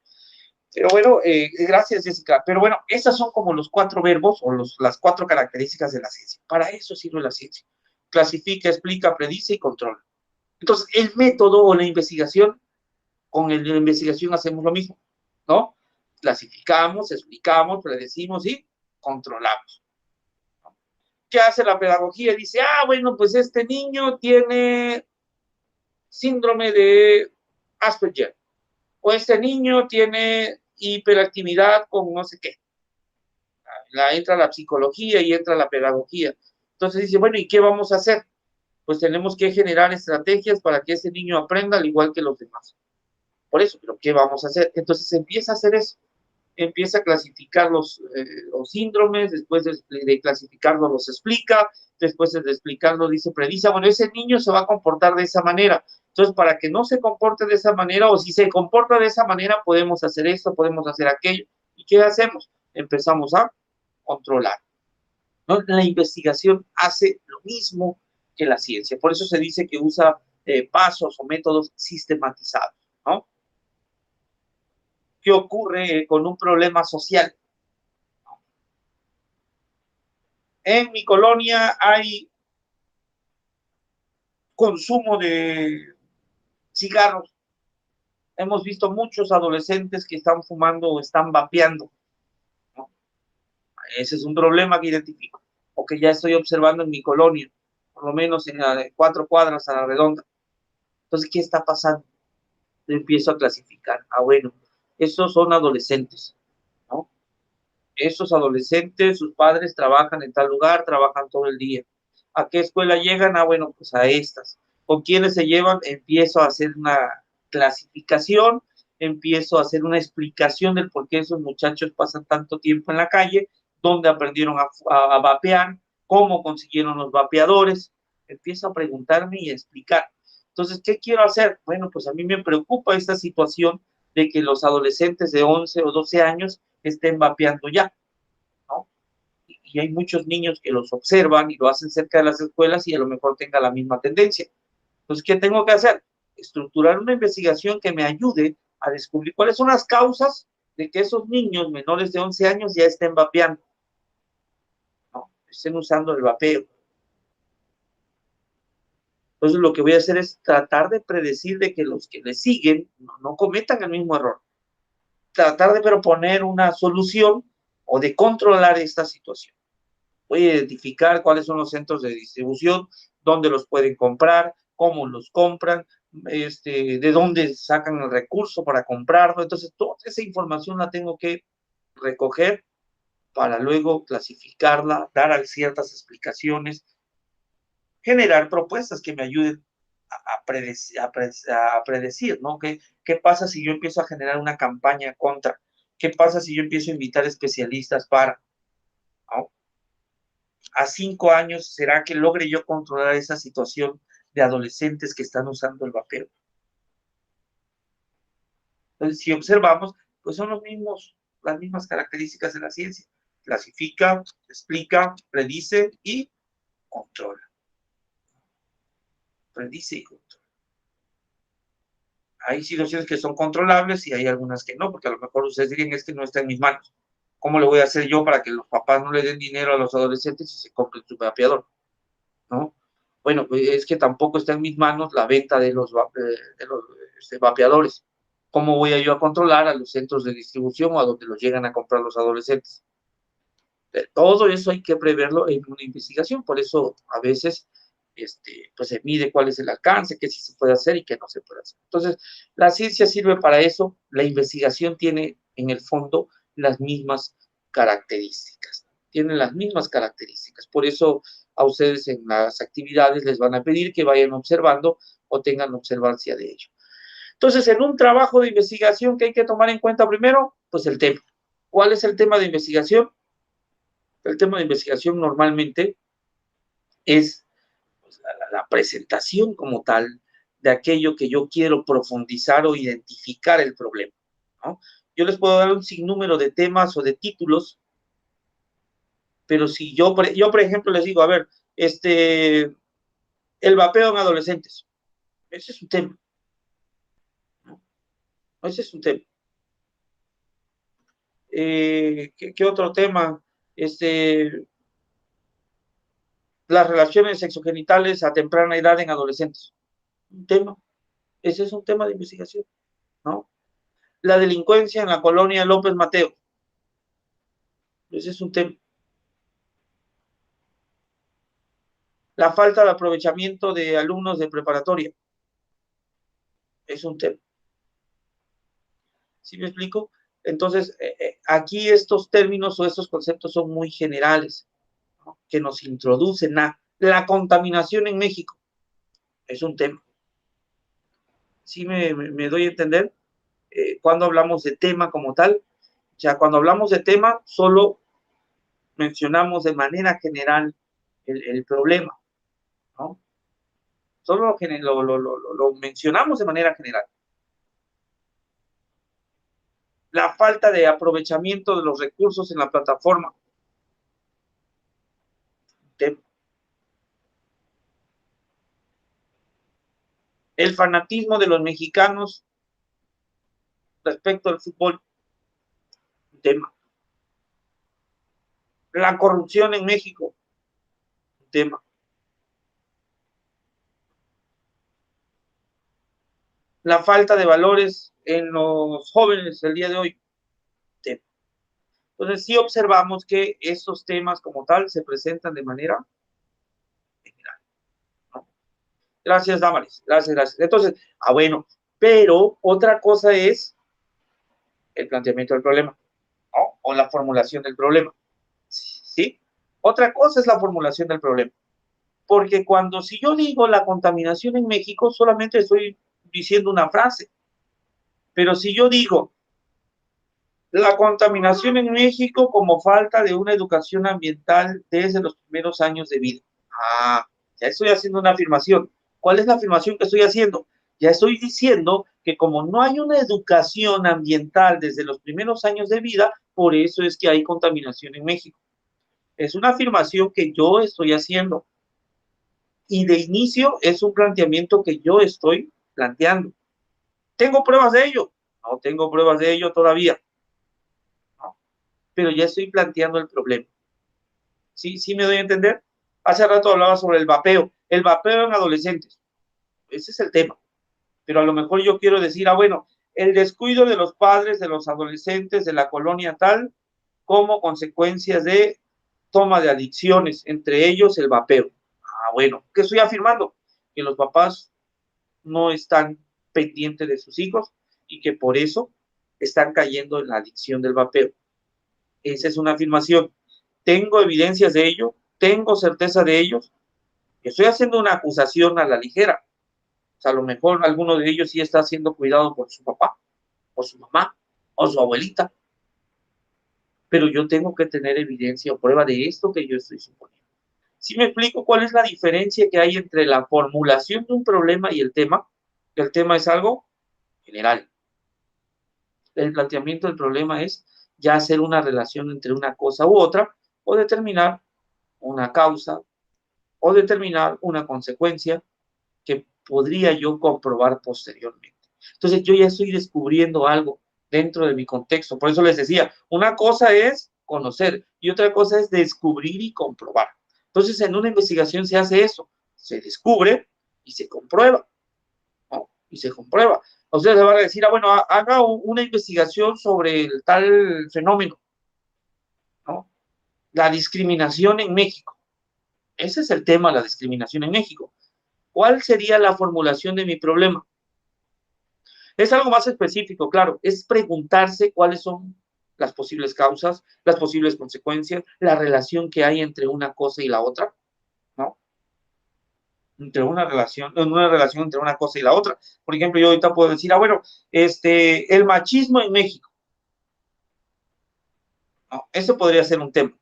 Pero bueno, gracias, Jessica. Pero bueno, esas son como los 4 verbos o las 4 características de la ciencia. Para eso sirve la ciencia. Clasifica, explica, predice y controla. Entonces, el método o la investigación, con la investigación hacemos lo mismo, ¿no? Clasificamos, explicamos, predecimos y controlamos. ¿Qué hace la pedagogía? Dice, bueno, pues este niño tiene síndrome de Asperger, o este niño tiene hiperactividad con no sé qué. Entra la psicología y entra la pedagogía. Entonces dice, bueno, ¿y qué vamos a hacer? Pues tenemos que generar estrategias para que ese niño aprenda al igual que los demás. Por eso, ¿pero qué vamos a hacer? Entonces empieza a hacer eso. Empieza a clasificar los síndromes, después de clasificarlos los explica, después de explicarlo dice, predice, bueno, ese niño se va a comportar de esa manera. Entonces, para que no se comporte de esa manera, o si se comporta de esa manera, podemos hacer esto, podemos hacer aquello. ¿Y qué hacemos? Empezamos a controlar, ¿no? La investigación hace lo mismo que la ciencia. Por eso se dice que usa pasos o métodos sistematizados, ¿no? ¿Qué ocurre con un problema social? En mi colonia hay consumo de cigarros. Hemos visto muchos adolescentes que están fumando o están vapeando, ¿no? Ese es un problema que identifico o que ya estoy observando en mi colonia. por lo menos en 4 cuadras a la redonda. Entonces, ¿qué está pasando? Empiezo a clasificar. Bueno, esos son adolescentes, ¿no? Esos adolescentes, sus padres trabajan en tal lugar, trabajan todo el día. ¿A qué escuela llegan? Bueno, pues a estas. ¿Con quiénes se llevan? Empiezo a hacer una clasificación, empiezo a hacer una explicación del por qué esos muchachos pasan tanto tiempo en la calle, dónde aprendieron a vapear, cómo consiguieron los vapeadores. Empiezo a preguntarme y a explicar. Entonces, ¿qué quiero hacer? Bueno, pues a mí me preocupa esta situación de que los adolescentes de 11 o 12 años estén vapeando ya, ¿no? Y hay muchos niños que los observan y lo hacen cerca de las escuelas y a lo mejor tenga la misma tendencia. Entonces, ¿qué tengo que hacer? Estructurar una investigación que me ayude a descubrir cuáles son las causas de que esos niños menores de 11 años ya estén vapeando, ¿no? Estén usando el vapeo. Entonces, lo que voy a hacer es tratar de predecir de que los que le siguen no cometan el mismo error. Tratar de proponer una solución o de controlar esta situación. Voy a identificar cuáles son los centros de distribución, dónde los pueden comprar, cómo los compran, de dónde sacan el recurso para comprarlo. Entonces, toda esa información la tengo que recoger para luego clasificarla, dar ciertas explicaciones, generar propuestas que me ayuden a predecir, ¿no? ¿Qué pasa si yo empiezo a generar una campaña contra? ¿Qué pasa si yo empiezo a invitar especialistas para? ¿No? A 5 años, ¿será que logre yo controlar esa situación de adolescentes que están usando el vapeo? Entonces, si observamos, pues son las mismas características de la ciencia. Clasifica, explica, predice y controla. Predice y controla. Hay situaciones que son controlables y hay algunas que no, porque a lo mejor ustedes dirían, es que no está en mis manos. ¿Cómo le voy a hacer yo para que los papás no le den dinero a los adolescentes y se compren su vapeador? ¿No? Bueno, pues es que tampoco está en mis manos la venta de los vapeadores. ¿Cómo voy a yo a controlar a los centros de distribución o a donde los llegan a comprar los adolescentes? Todo eso hay que preverlo en una investigación, por eso a veces pues se mide cuál es el alcance, qué sí se puede hacer y qué no se puede hacer. Entonces, la ciencia sirve para eso, la investigación tiene en el fondo las mismas características, tienen las mismas características, por eso a ustedes en las actividades les van a pedir que vayan observando o tengan observancia de ello. Entonces, en un trabajo de investigación, ¿qué hay que tomar en cuenta primero? Pues el tema. ¿Cuál es el tema de investigación? El tema de investigación normalmente es pues, la presentación como tal de aquello que yo quiero profundizar o identificar el problema, ¿no? Yo les puedo dar un sinnúmero de temas o de títulos, pero si yo por ejemplo, les digo, a ver, el vapeo en adolescentes, ese es un tema, ¿no? Ese es un tema. ¿Qué otro tema? Las relaciones sexogenitales a temprana edad en adolescentes. Un tema. Ese es un tema de investigación, ¿no? La delincuencia en la colonia López Mateo. Ese es un tema. La falta de aprovechamiento de alumnos de preparatoria. Es un tema. ¿Sí me explico? Entonces, aquí estos términos o estos conceptos son muy generales, ¿no? Que nos introducen a la contaminación en México. Es un tema. ¿Sí me doy a entender? Cuando hablamos de tema como tal, o sea, cuando hablamos de tema, solo mencionamos de manera general el problema, ¿no? Solo lo mencionamos de manera general. La falta de aprovechamiento de los recursos en la plataforma. El fanatismo de los mexicanos respecto al fútbol. Tema. La corrupción en México. Tema. La falta de valores en los jóvenes del día de hoy. Tema. Entonces, sí observamos que estos temas como tal se presentan de manera general. Gracias, Damaris. Gracias, gracias. Entonces, bueno, pero otra cosa es el planteamiento del problema, ¿no? O la formulación del problema, ¿sí? Otra cosa es la formulación del problema. Porque si yo digo la contaminación en México, solamente estoy diciendo una frase. Pero si yo digo la contaminación en México como falta de una educación ambiental desde los primeros años de vida. Ya estoy haciendo una afirmación. ¿Cuál es la afirmación que estoy haciendo? Ya estoy diciendo que como no hay una educación ambiental desde los primeros años de vida, por eso es que hay contaminación en México. Es una afirmación que yo estoy haciendo. Y de inicio es un planteamiento que yo estoy planteando. ¿Tengo pruebas de ello? No tengo pruebas de ello todavía. No. Pero ya estoy planteando el problema. ¿Sí me doy a entender? Hace rato hablaba sobre el vapeo. El vapeo en adolescentes. Ese es el tema. Pero a lo mejor yo quiero decir, bueno, el descuido de los padres, de los adolescentes, de la colonia tal, como consecuencias de toma de adicciones, entre ellos el vapeo. Bueno, ¿qué estoy afirmando? Que los papás no están pendientes de sus hijos y que por eso están cayendo en la adicción del vapeo. Esa es una afirmación. ¿Tengo evidencias de ello? ¿Tengo certeza de ellos? Estoy haciendo una acusación a la ligera. O sea, a lo mejor alguno de ellos sí está siendo cuidado por su papá, o su mamá, o su abuelita. Pero yo tengo que tener evidencia o prueba de esto que yo estoy suponiendo. ¿Sí me explico cuál es la diferencia que hay entre la formulación de un problema y el tema? El tema es algo general. El planteamiento del problema es ya hacer una relación entre una cosa u otra, o determinar una causa, o determinar una consecuencia que podría yo comprobar posteriormente. Entonces yo ya estoy descubriendo algo dentro de mi contexto. Por eso les decía, una cosa es conocer y otra cosa es descubrir y comprobar. Entonces en una investigación se hace eso, se descubre y se comprueba, ¿no? Y se comprueba. O sea, se va a decir, bueno, haga una investigación sobre el tal fenómeno, ¿no? La discriminación en México. Ese es el tema, la discriminación en México. ¿Cuál sería la formulación de mi problema? Es algo más específico, claro, es preguntarse cuáles son las posibles causas, las posibles consecuencias, la relación que hay entre una cosa y la otra, ¿no? En una relación entre una cosa y la otra. Por ejemplo, yo ahorita puedo decir, bueno, el machismo en México, ¿no? Eso podría ser un tema.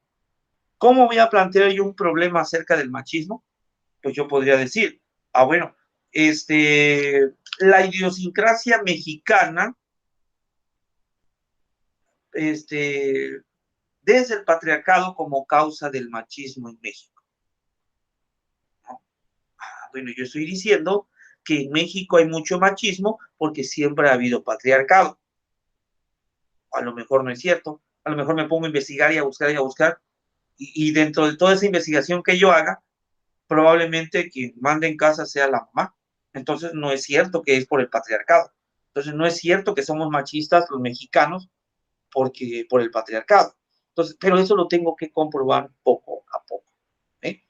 ¿Cómo voy a plantear yo un problema acerca del machismo? Pues yo podría decir, bueno, la idiosincrasia mexicana, desde el patriarcado como causa del machismo en México, ¿no? Bueno, yo estoy diciendo que en México hay mucho machismo porque siempre ha habido patriarcado. A lo mejor no es cierto, a lo mejor me pongo a investigar y a buscar, y dentro de toda esa investigación que yo haga, probablemente quien mande en casa sea la mamá. Entonces no es cierto que es por el patriarcado. Entonces no es cierto que somos machistas los mexicanos por el patriarcado. Entonces, pero eso lo tengo que comprobar poco a poco, ¿eh?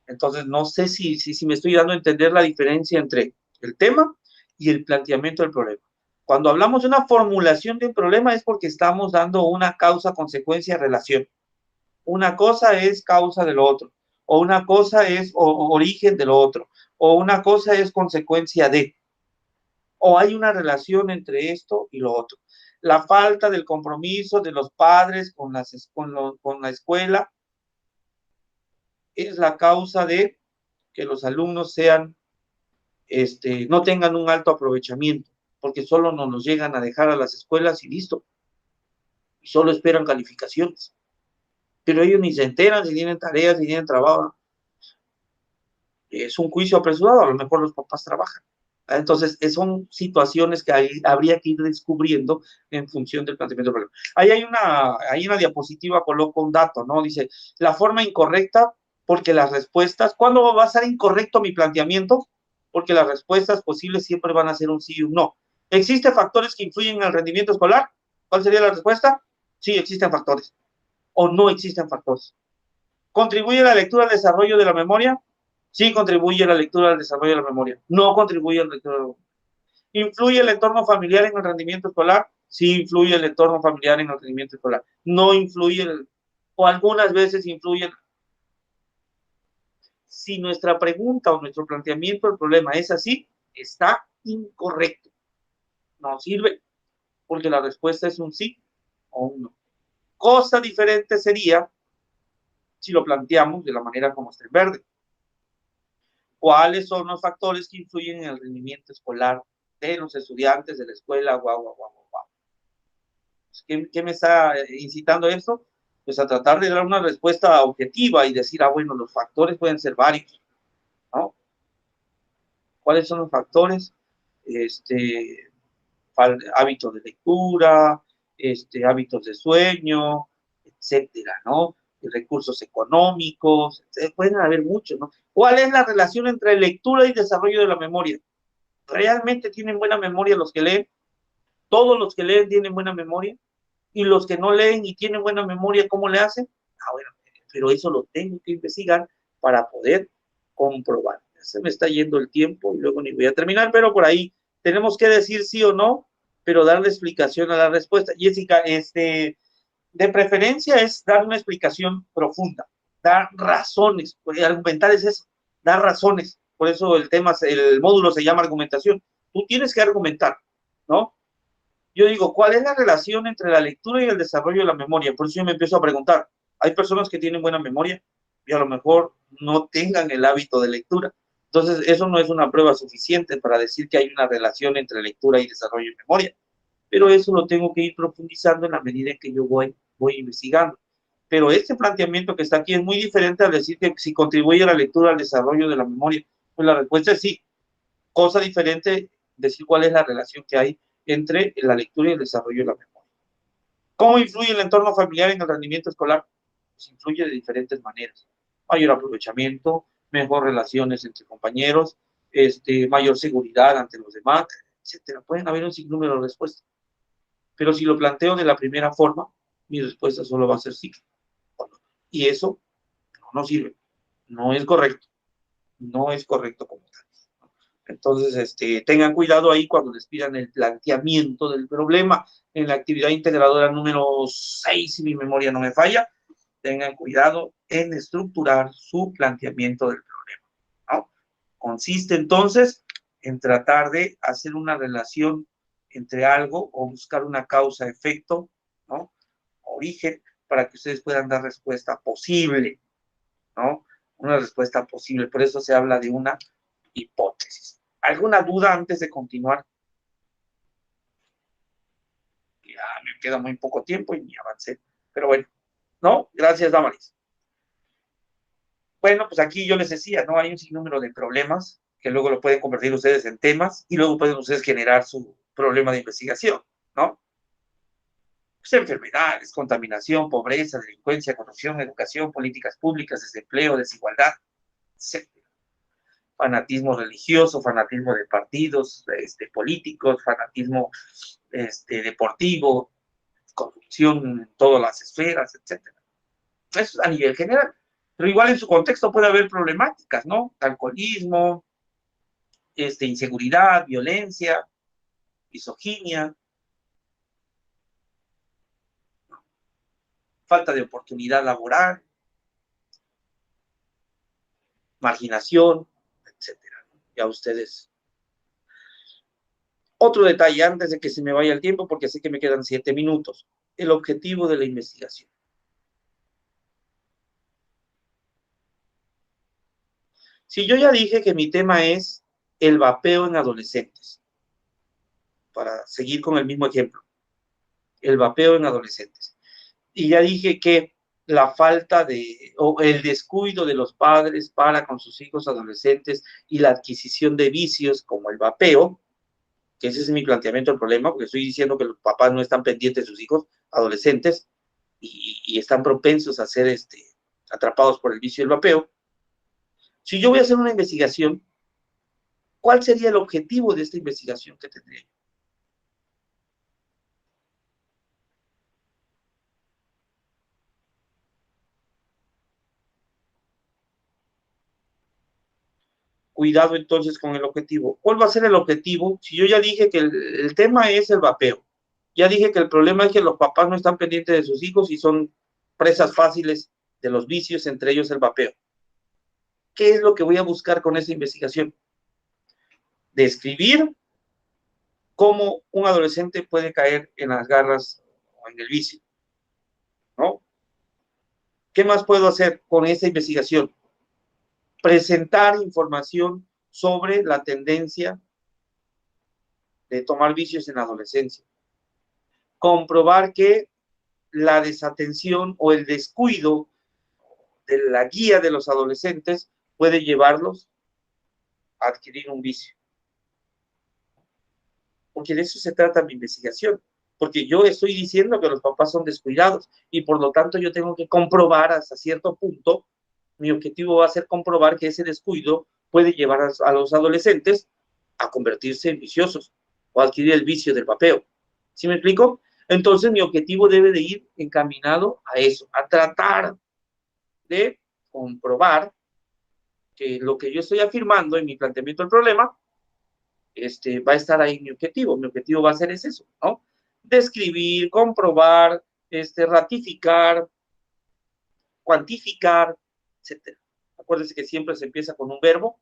Entonces, no sé si me estoy dando a entender la diferencia entre el tema y el planteamiento del problema. Cuando hablamos de una formulación de un problema es porque estamos dando una causa, consecuencia, relación. Una cosa es causa de lo otro, o una cosa es origen de lo otro, o una cosa es consecuencia de, o hay una relación entre esto y lo otro. La falta del compromiso de los padres con la escuela es la causa de que los alumnos no tengan un alto aprovechamiento, porque solo nos los llegan a dejar a las escuelas y listo, y solo esperan calificaciones. Pero ellos ni se enteran si tienen tareas, si tienen trabajo. Es un juicio apresurado, a lo mejor los papás trabajan. Entonces, son situaciones que habría que ir descubriendo en función del planteamiento del problema. Ahí hay una diapositiva, coloco un dato, ¿no? Dice, la forma incorrecta, porque las respuestas, ¿cuándo va a ser incorrecto mi planteamiento? Porque las respuestas posibles siempre van a ser un sí y un no. ¿Existen factores que influyen en el rendimiento escolar? ¿Cuál sería la respuesta? Sí, existen factores. O no existen factores. ¿Contribuye la lectura al desarrollo de la memoria? Sí contribuye la lectura al desarrollo de la memoria. No contribuye a la lectura de la memoria. ¿Influye el entorno familiar en el rendimiento escolar? Sí influye el entorno familiar en el rendimiento escolar. No influye, o algunas veces influye. Si nuestra pregunta o nuestro planteamiento del problema es así, está incorrecto. No sirve, porque la respuesta es un sí o un no. Cosa diferente sería si lo planteamos de la manera como está en verde. ¿Cuáles son los factores que influyen en el rendimiento escolar de los estudiantes de la escuela? Guau, guau, guau, guau. ¿Qué me está incitando esto? Pues a tratar de dar una respuesta objetiva y decir, bueno, los factores pueden ser varios, ¿no? ¿Cuáles son los factores? Hábitos de lectura, hábitos de sueño, etcétera, ¿no? Recursos económicos, pueden haber muchos, ¿no? ¿Cuál es la relación entre lectura y desarrollo de la memoria? ¿Realmente tienen buena memoria los que leen? ¿Todos los que leen tienen buena memoria? ¿Y los que no leen y tienen buena memoria, cómo le hacen? Bueno, pero eso lo tengo que investigar para poder comprobar. Se me está yendo el tiempo y luego ni voy a terminar, pero por ahí tenemos que decir sí o no, pero darle explicación a la respuesta. Jessica, de preferencia es dar una explicación profunda, dar razones, porque argumentar es eso, dar razones. Por eso el módulo se llama argumentación. Tú tienes que argumentar, ¿no? Yo digo, ¿cuál es la relación entre la lectura y el desarrollo de la memoria? Por eso yo me empiezo a preguntar, hay personas que tienen buena memoria y a lo mejor no tengan el hábito de lectura. Entonces, eso no es una prueba suficiente para decir que hay una relación entre lectura y desarrollo de memoria. Pero eso lo tengo que ir profundizando en la medida en que yo voy investigando. Pero este planteamiento que está aquí es muy diferente al decir que si contribuye a la lectura al desarrollo de la memoria. Pues la respuesta es sí. Cosa diferente decir cuál es la relación que hay entre la lectura y el desarrollo de la memoria. ¿Cómo influye el entorno familiar en el rendimiento escolar? Pues influye de diferentes maneras. Mayor aprovechamiento, mejor relaciones entre compañeros, mayor seguridad ante los demás, etcétera. Pueden haber un sinnúmero de respuestas. Pero si lo planteo de la primera forma, mi respuesta solo va a ser sí. Y eso no sirve. No es correcto. No es correcto como tal. Entonces, tengan cuidado ahí cuando les pidan el planteamiento del problema. En la actividad integradora número 6, si mi memoria no me falla, tengan cuidado en estructurar su planteamiento del problema, ¿no? Consiste entonces en tratar de hacer una relación entre algo o buscar una causa-efecto, ¿no? Origen, para que ustedes puedan dar respuesta posible, ¿no? Una respuesta posible. Por eso se habla de una hipótesis. ¿Alguna duda antes de continuar? Ya me queda muy poco tiempo y ni avancé. Pero bueno, ¿no? Gracias, Damaris. Bueno, pues aquí yo les decía, ¿no? Hay un sinnúmero de problemas que luego lo pueden convertir ustedes en temas y luego pueden ustedes generar su problema de investigación, ¿no? Pues enfermedades, contaminación, pobreza, delincuencia, corrupción, educación, políticas públicas, desempleo, desigualdad, etc. Fanatismo religioso, fanatismo de partidos políticos, fanatismo deportivo, corrupción en todas las esferas, etcétera. Eso es a nivel general. Pero igual en su contexto puede haber problemáticas, ¿no? Alcoholismo, inseguridad, violencia, misoginia, falta de oportunidad laboral, marginación, etcétera. Ya ustedes. Otro detalle antes de que se me vaya el tiempo, porque sé que me quedan 7 minutos. El objetivo de la investigación. Si yo ya dije que mi tema es el vapeo en adolescentes, para seguir con el mismo ejemplo, el vapeo en adolescentes. Y ya dije que la falta o el descuido de los padres para con sus hijos adolescentes y la adquisición de vicios como el vapeo, que ese es mi planteamiento del problema, porque estoy diciendo que los papás no están pendientes de sus hijos adolescentes y están propensos a ser atrapados por el vicio del vapeo. Si yo voy a hacer una investigación, ¿cuál sería el objetivo de esta investigación que tendría? Cuidado entonces con el objetivo. ¿Cuál va a ser el objetivo? Si yo ya dije que el tema es el vapeo, ya dije que el problema es que los papás no están pendientes de sus hijos y son presas fáciles de los vicios, entre ellos el vapeo. ¿Qué es lo que voy a buscar con esa investigación? Describir cómo un adolescente puede caer en las garras o en el vicio, ¿no? ¿Qué más puedo hacer con esa investigación? Presentar información sobre la tendencia de tomar vicios en la adolescencia. Comprobar que la desatención o el descuido de la guía de los adolescentes puede llevarlos a adquirir un vicio. Porque de eso se trata mi investigación. Porque yo estoy diciendo que los papás son descuidados y por lo tanto yo tengo que comprobar hasta cierto punto, mi objetivo va a ser comprobar que ese descuido puede llevar a los adolescentes a convertirse en viciosos o adquirir el vicio del vapeo. ¿Sí me explico? Entonces mi objetivo debe de ir encaminado a eso, a tratar de comprobar que lo que yo estoy afirmando en mi planteamiento del problema va a estar ahí mi objetivo. Mi objetivo va a ser eso, ¿no? Describir, comprobar, ratificar, cuantificar, etc. Acuérdense que siempre se empieza con un verbo,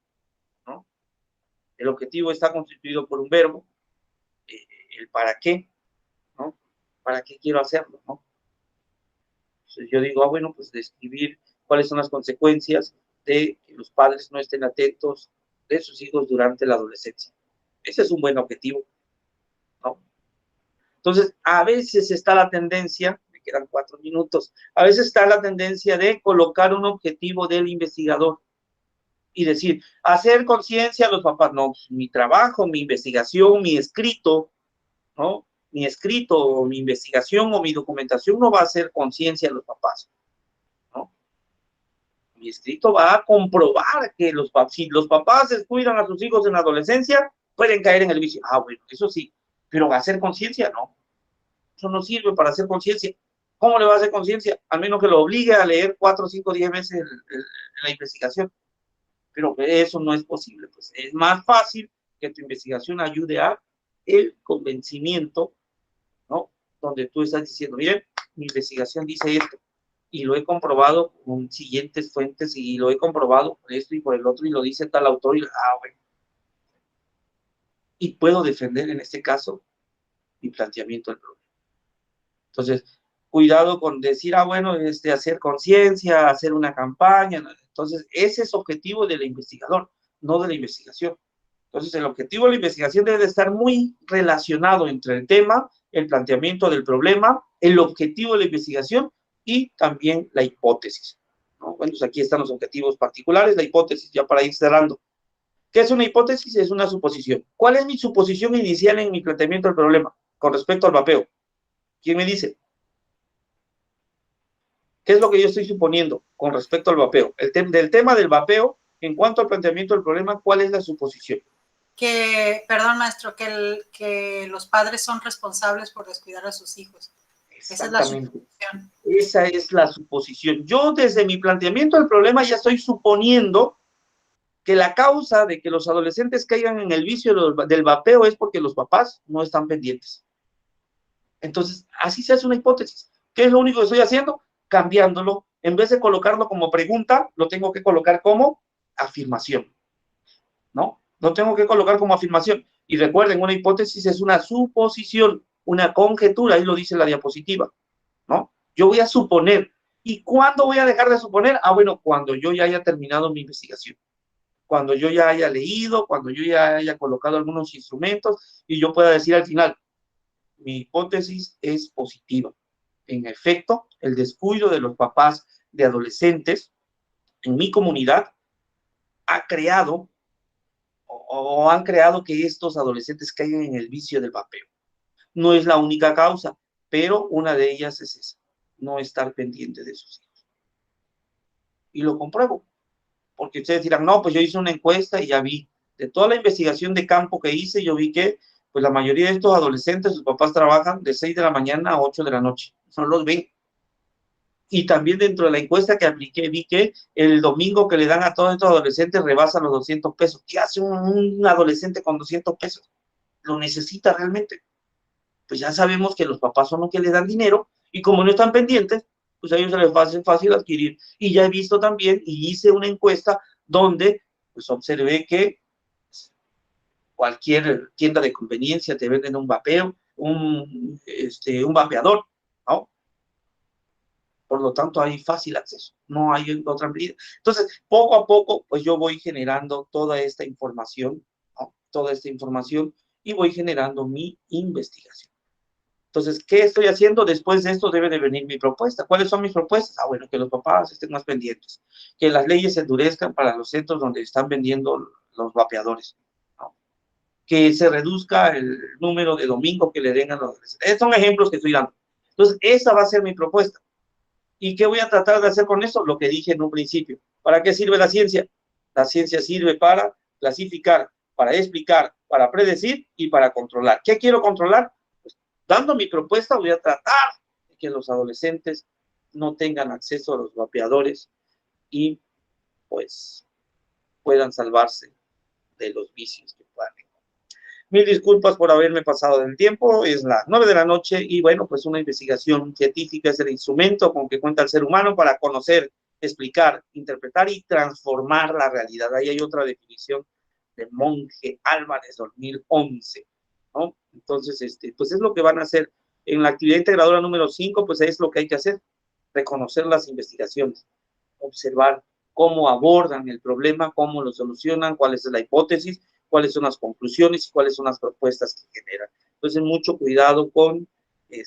¿no? El objetivo está constituido por un verbo, el para qué, ¿no? ¿Para qué quiero hacerlo, no? Entonces yo digo, bueno, pues describir cuáles son las consecuencias de que los padres no estén atentos de sus hijos durante la adolescencia. Ese es un buen objetivo, ¿no? Entonces, a veces está la tendencia, me quedan 4 minutos, a veces está la tendencia de colocar un objetivo del investigador y decir, hacer conciencia a los papás. No, mi trabajo, mi investigación, mi escrito, ¿no? Mi escrito, o mi investigación o mi documentación no va a hacer conciencia a los papás, ¿no? Mi escrito va a comprobar que si los papás descuidan a sus hijos en la adolescencia, pueden caer en el vicio. Ah, bueno, eso sí, pero hacer conciencia, no. Eso no sirve para hacer conciencia. ¿Cómo le va a hacer conciencia? Al menos que lo obligue a leer 4, 5, 10 veces la investigación. Pero eso no es posible. Pues es más fácil que tu investigación ayude a el convencimiento, ¿no? Donde tú estás diciendo, miren, mi investigación dice esto, y lo he comprobado con siguientes fuentes, y lo he comprobado por esto y por el otro, y lo dice tal autor, y bueno. Y puedo defender en este caso mi planteamiento del problema. Entonces, cuidado con decir, bueno, hacer conciencia, hacer una campaña. Entonces, ese es objetivo del investigador, no de la investigación. Entonces, el objetivo de la investigación debe de estar muy relacionado entre el tema, el planteamiento del problema, el objetivo de la investigación y también la hipótesis, ¿no? Bueno, pues aquí están los objetivos particulares, la hipótesis, ya para ir cerrando. ¿Qué es una hipótesis? Es una suposición. ¿Cuál es mi suposición inicial en mi planteamiento del problema con respecto al vapeo? ¿Quién me dice? ¿Qué es lo que yo estoy suponiendo con respecto al vapeo? Del tema del vapeo, en cuanto al planteamiento del problema, ¿cuál es la suposición? Perdón, maestro, que los padres son responsables por descuidar a sus hijos. Esa es la suposición. Esa es la suposición. Yo desde mi planteamiento del problema ya estoy suponiendo que la causa de que los adolescentes caigan en el vicio del vapeo es porque los papás no están pendientes. Entonces, así se hace una hipótesis. ¿Qué es lo único que estoy haciendo? Cambiándolo. En vez de colocarlo como pregunta, lo tengo que colocar como afirmación, ¿no? Lo tengo que colocar como afirmación. Y recuerden, una hipótesis es una suposición, una conjetura, ahí lo dice la diapositiva, ¿no? Yo voy a suponer. ¿Y cuándo voy a dejar de suponer? Bueno, cuando yo ya haya terminado mi investigación. Cuando yo ya haya leído, cuando yo ya haya colocado algunos instrumentos y yo pueda decir al final, mi hipótesis es positiva. En efecto, el descuido de los papás de adolescentes en mi comunidad ha creado o han creado que estos adolescentes caigan en el vicio del vapeo. No es la única causa, pero una de ellas es esa, no estar pendiente de sus hijos. Y lo compruebo, porque ustedes dirán, no, pues yo hice una encuesta y ya vi, de toda la investigación de campo que hice, yo vi que pues la mayoría de estos adolescentes, sus papás trabajan de 6 de la mañana a 8 de la noche, no los ven. Y también dentro de la encuesta que apliqué, vi que el domingo que le dan a todos estos adolescentes rebasa los 200 pesos. ¿Qué hace un adolescente con 200 pesos? ¿Lo necesita realmente? Pues ya sabemos que los papás son los que le dan dinero y como no están pendientes, pues a ellos se les hace fácil adquirir. Y ya he visto también, y hice una encuesta donde pues observé que cualquier tienda de conveniencia te venden un vapeo, un vapeador, ¿no? Por lo tanto, hay fácil acceso, no hay otra medida. Entonces, poco a poco, pues yo voy generando toda esta información, ¿no? Toda esta información y voy generando mi investigación. Entonces, ¿qué estoy haciendo? Después de esto debe de venir mi propuesta. ¿Cuáles son mis propuestas? Ah, bueno, que los papás estén más pendientes, que las leyes se endurezcan para los centros donde están vendiendo los vapeadores, ¿no? Que se reduzca el número de domingos que le den a los adolescentes. Son ejemplos que estoy dando. Entonces, esa va a ser mi propuesta. ¿Y qué voy a tratar de hacer con eso? Lo que dije en un principio. ¿Para qué sirve la ciencia? La ciencia sirve para clasificar, para explicar, para predecir y para controlar. ¿Qué quiero controlar? Pues, dando mi propuesta, voy a tratar de que los adolescentes no tengan acceso a los vapeadores y pues puedan salvarse de los vicios que puedan. Mil disculpas por haberme pasado del tiempo, es las 9 de la noche y bueno, pues una investigación científica es el instrumento con que cuenta el ser humano para conocer, explicar, interpretar y transformar la realidad. Ahí hay otra definición de Monje Álvarez 2011, ¿no? Entonces, pues es lo que van a hacer en la actividad integradora número 5, pues es lo que hay que hacer, reconocer las investigaciones, observar cómo abordan el problema, cómo lo solucionan, cuál es la hipótesis, cuáles son las conclusiones y cuáles son las propuestas que generan. Entonces, mucho cuidado con el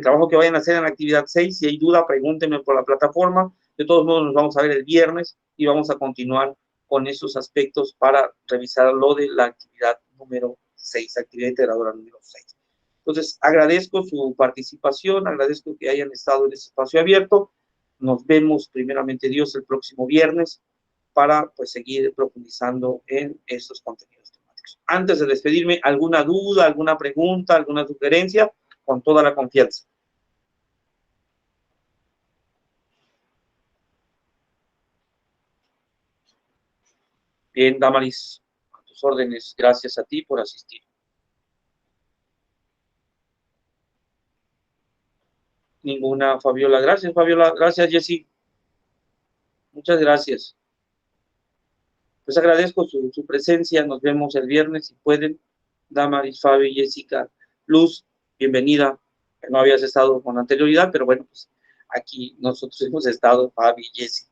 trabajo que vayan a hacer en la actividad 6. Si hay duda, pregúntenme por la plataforma. De todos modos, nos vamos a ver el viernes y vamos a continuar con esos aspectos para revisar lo de la actividad número 6, actividad integradora número 6. Entonces, agradezco su participación, agradezco que hayan estado en este espacio abierto. Nos vemos, primeramente Dios, el próximo viernes para pues seguir profundizando en estos contenidos temáticos. Antes de despedirme, ¿alguna duda, alguna pregunta, alguna sugerencia? Con toda la confianza. Bien, Damaris, a tus órdenes. Gracias a ti por asistir. Ninguna, Fabiola. Gracias, Fabiola. Gracias, Jessy. Muchas gracias. Pues agradezco su presencia. Nos vemos el viernes si pueden. Damaris, Fabi, Jessica, Luz, bienvenida. No habías estado con anterioridad, pero bueno, pues aquí nosotros hemos estado, Fabi, Jessy.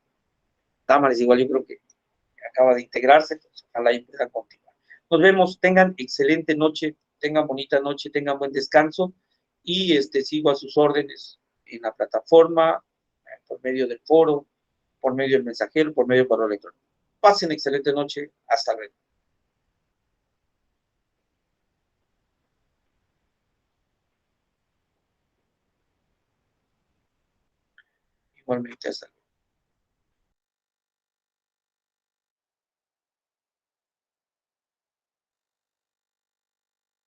Damaris, igual yo creo que acaba de integrarse, pues ojalá y pueda continuar. Nos vemos, tengan excelente noche, tengan bonita noche, tengan buen descanso y sigo a sus órdenes en la plataforma, por medio del foro, por medio del mensajero, por medio del correo electrónico. Pasen excelente noche, hasta luego. Igualmente, hasta luego.